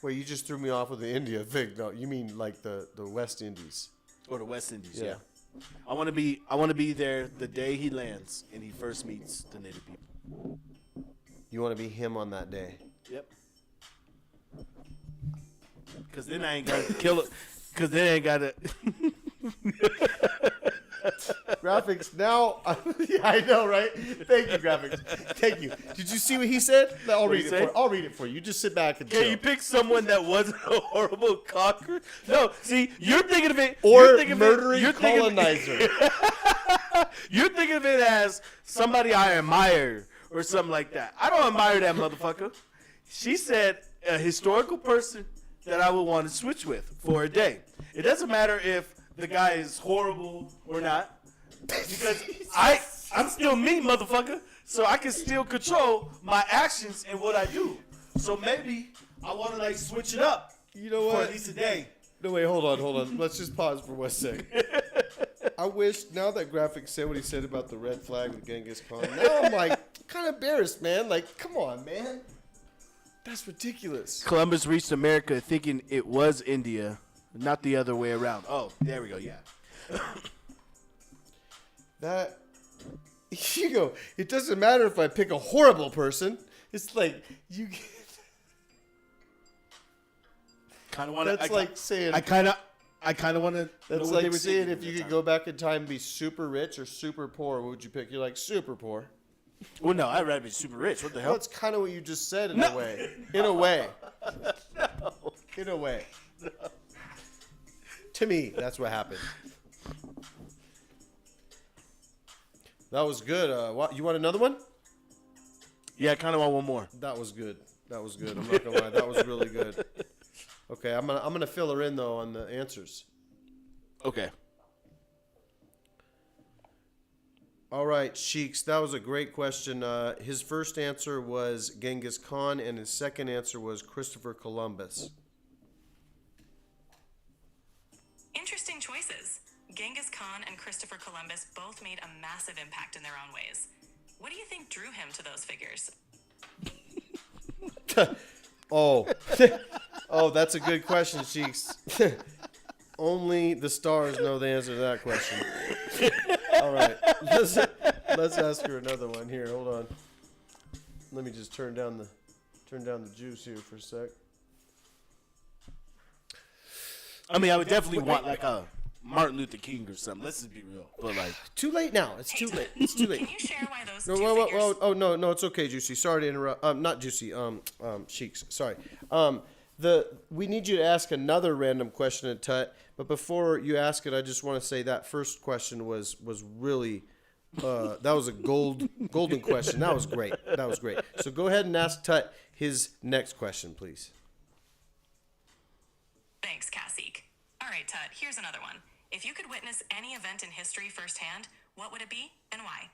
Wait, you just threw me off with the India thing. No, you mean like the West Indies. or the West Indies. Yeah. Yeah. I want to be there the day he lands and he first meets the native people. You want to be him on that day. Yep. Cause then I ain't gotta kill it. Cause then I ain't gotta. Graphics, now. Yeah, I know, right? Thank you, graphics. Thank you. Did you see what he said? I'll What'd read he it say? for you. I'll read it for you. You just sit back and Can chill. you pick someone that wasn't a horrible conqueror? No, see, you're thinking of it. Or you're thinking of it- murdering you're thinking- colonizer. You're thinking of it as somebody I admire or something like that. I don't admire that motherfucker. She said a historical person that I would want to switch with for a day. It doesn't matter if the guy is horrible or not, because I'm still me, motherfucker. So I can still control my actions and what I do. So maybe I want to like switch it up You know for what? at least a day. No, wait, hold on. Let's just pause for 1 second. I wish, now that Graphics said what he said about the red flag with Genghis Khan, now I'm like, kind of embarrassed, man. Like, come on, man. That's ridiculous. Columbus reached America thinking it was India, not the other way around. Oh, there we go. Yeah. That, you go, it doesn't matter if I pick a horrible person. It's like, you, Kind of want to. that's like saying, I kind of want to. that's like saying if you could go back in time and be super rich or super poor, what would you pick? You're like, super poor. Well, no, I'd rather be super rich. What the hell? That's kind of what you just said in a way. In a way. In a way. To me, that's what happened. That was good. You want another one? Yeah, I kind of want one more. That was good. That was good. I'm not gonna lie. That was really good. Okay, I'm gonna fill her in though on the answers. Okay. All right, Sheiks, that was a great question. His first answer was Genghis Khan, and his second answer was Christopher Columbus. Interesting Genghis Khan and Christopher Columbus both made a massive impact in their own ways. What do you think drew him to those figures? Oh, that's a good question, Cheeks. Only the stars know the answer to that question. All right, let's ask her another one here. Hold on. Let me just turn down the juice here for a sec. I mean, I would definitely want like a Martin Luther King or something. Let's just be real. But like, Too late now. It's too late. It's too late. Can you share why those No, two figures... oh no, it's okay, Juicy. Sorry to interrupt. Not Juicy. Cheeks. Sorry. We need you to ask another random question at Tut. But before you ask it, I just want to say that first question was really, that was a golden question. That was great. So go ahead and ask Tut his next question, please. Thanks, KAHSEEK. All right, Tut, here's another one. If you could witness any event in history firsthand, what would it be and why?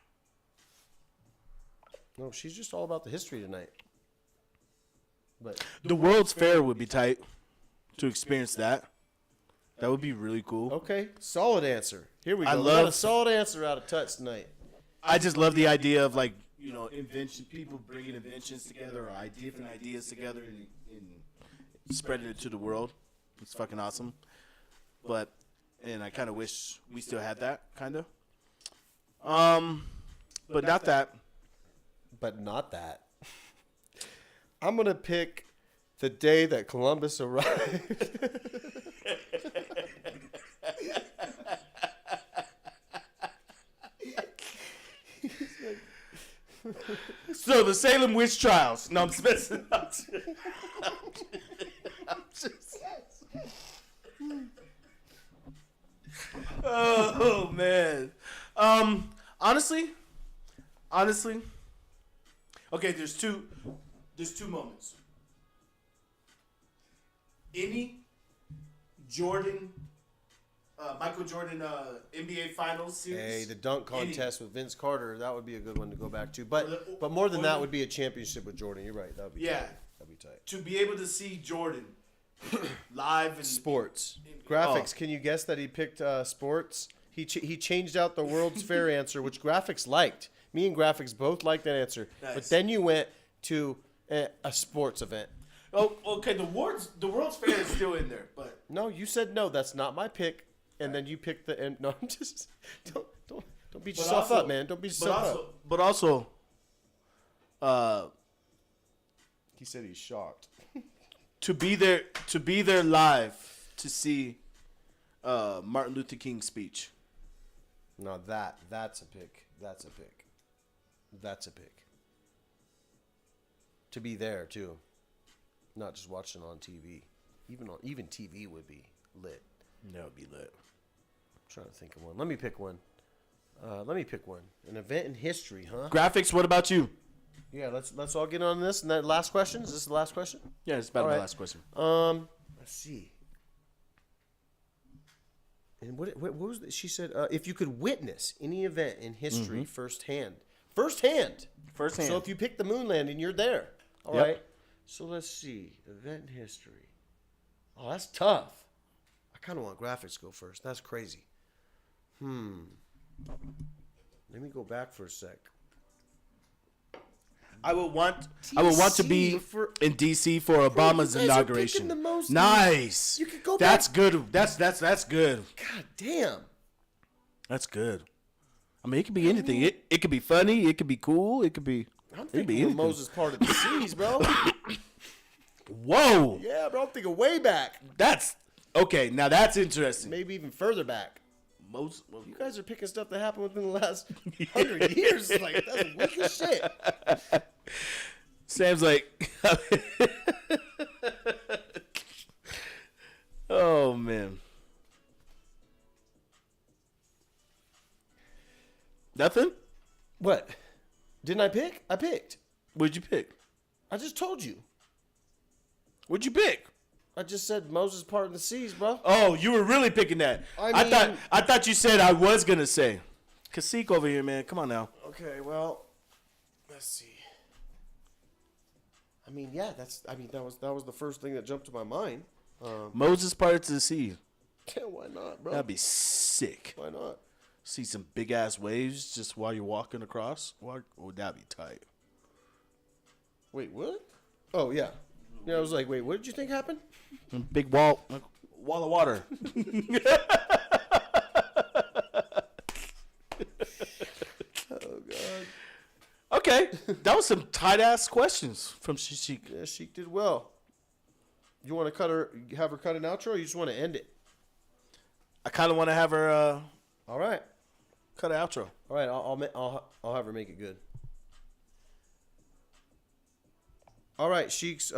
No, she's just all about the history tonight. But the World's Fair would be tight to experience that. That would be really cool. okay, solid answer. Here we go. I We love- got a solid answer out of Tuts tonight. I just love the idea of like, you know, people bringing inventions together or different ideas together and spreading it to the world. It's fucking awesome. And I kind of wish we still had that, kind of. But not that. But not that. I'm going to pick the day that Columbus arrived. So the Salem witch trials. No, I'm messing up. I'm just. Oh man. Honestly. Okay, there's two moments. Any Michael Jordan NBA Finals series. Hey, the dunk contest with Vince Carter, that would be a good one to go back to. But more than that would be a championship with Jordan. You're right. That would be tight. That'd be tight. To be able to see Jordan live and Sports. Graphics. Can you guess that he picked sports? He changed out the World's Fair answer, which Graphics liked. Me and Graphics both liked that answer. Nice. But then you went to a sports event. Oh, okay. The World's Fair is still in there, but No, you said no. That's not my pick. And then you picked the end. No, I'm just don't beat yourself up, man. Don't beat yourself up. But also, He said he's shocked. to be there live to see Martin Luther King's speech. No, that's a pick. That's a pick. To be there too, not just watching on TV. Even TV would be lit. That would be lit. I'm trying to think of one. Let me pick one. An event in history, huh? Graphics. What about you? Yeah, let's all get on this. And that last question. Is this the last question? Yeah, it's about All my right. last question. Let's see. And what was that? She said, if you could witness any event in history firsthand. Firsthand. So if you pick the moon landing, you're there. All right. So let's see. Event in history. Oh, that's tough. I kind of want graphics to go first. That's crazy. Let me go back for a sec. I would want to be in DC for Obama's you guys are inauguration. picking the most- Nice. You could go That's back. good. That's good. God damn. That's good. I mean, it could be anything. It could be funny. It could be cool. It could be. I'm It could be thinking of anything. Moses part of the seas, bro. Whoa. Yeah, bro. I'm thinking way back. That's okay. Now that's interesting. Maybe even further back. Well, You guys are picking stuff that happened within the last 100 years. It's like, that's weak as shit. Sam's like, oh man. Nothing? What? Didn't I pick? I picked. What'd you pick? I just told you. What'd you pick? I just said Moses part of the seas, bro. Oh, you were really picking that. I mean- I thought you said I was gonna say. KAHSEEK over here, man. Come on now. Okay, well, let's see. I mean, yeah, that was the first thing that jumped to my mind. Moses parted to the sea. Yeah, why not, bro? That'd be sick. sick. Why not? See some big ass waves just while you're walking across. Would that be tight? Wait, what? Oh, yeah. Yeah, I was like, wait, what did you think happened? Big wall of water. Oh, God. Okay, that was some tight ass questions from SYNTH. Yeah, she did well. You want to have her cut an outro, or you just want to end it? I kind of want to have her All right. cut an outro. All right, I'll have her make it good. All right, Sheiks.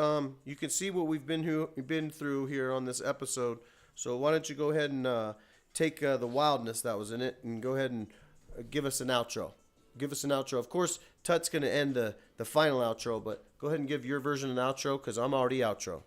You can see what we've been through here on this episode. So why don't you go ahead and take the wildness that was in it and go ahead and give us an outro. Give us an outro. Of course, Tut's gonna end the final outro, but go ahead and give your version an outro because I'm already outro.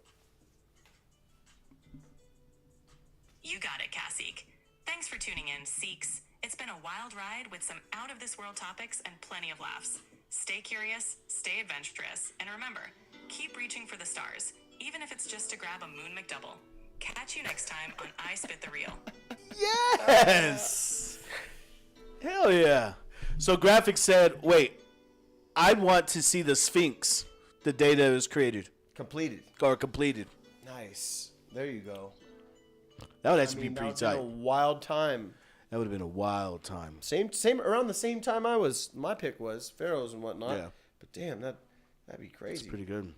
You got it, KAHSEEK. Thanks for tuning in, Seeks. It's been a wild ride with some out-of-this-world topics and plenty of laughs. Stay curious, stay adventurous, and remember, keep reaching for the stars, even if it's just to grab a moon Mcdouble. Catch you next time on I Spit the Real. Yes! Hell yeah. So Graphics said, wait, I want to see the Sphinx the day that it was created. Completed. Or completed. Nice. There you go. That would actually be pretty That tight. was a wild time. That would have been a wild time. Same around the same time my pick was Pharaohs and whatnot. Yeah. But damn, that'd be crazy. It's pretty good.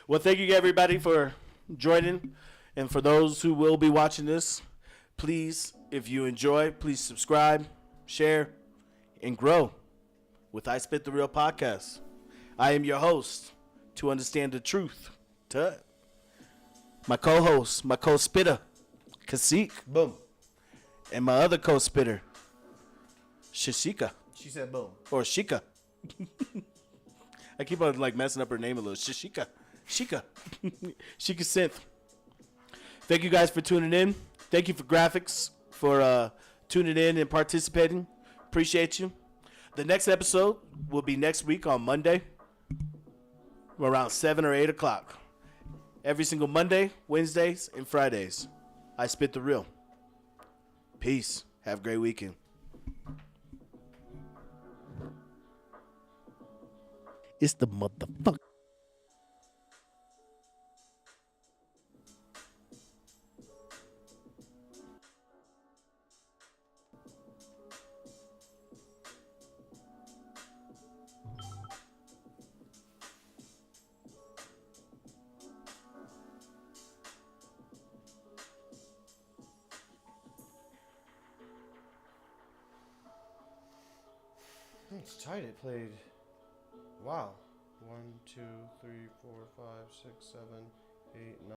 Well, thank you everybody for joining. And for those who will be watching this, please, if you enjoy, please subscribe, share, and grow with I Spit the Real podcast. I am your host, to understand the truth. TUTT. My co-host, my co-spitter, KAHSEEK. Boom. And my other co-spitter, XICCA. She said boom. Or Shika. I keep on like messing up her name a little. Shika. Shika. Shika SYNTH. Thank you guys for tuning in. Thank you for Graphics for tuning in and participating. Appreciate you. The next episode will be next week on Monday around 7 or 8 o'clock. Every single Monday, Wednesdays, and Fridays. I Spit the Real. Peace. Have a great weekend. It's the motherfucker. It's tight. It played. Wow. 1, 2, 3, 4, 5, 6, 7, 8, 9.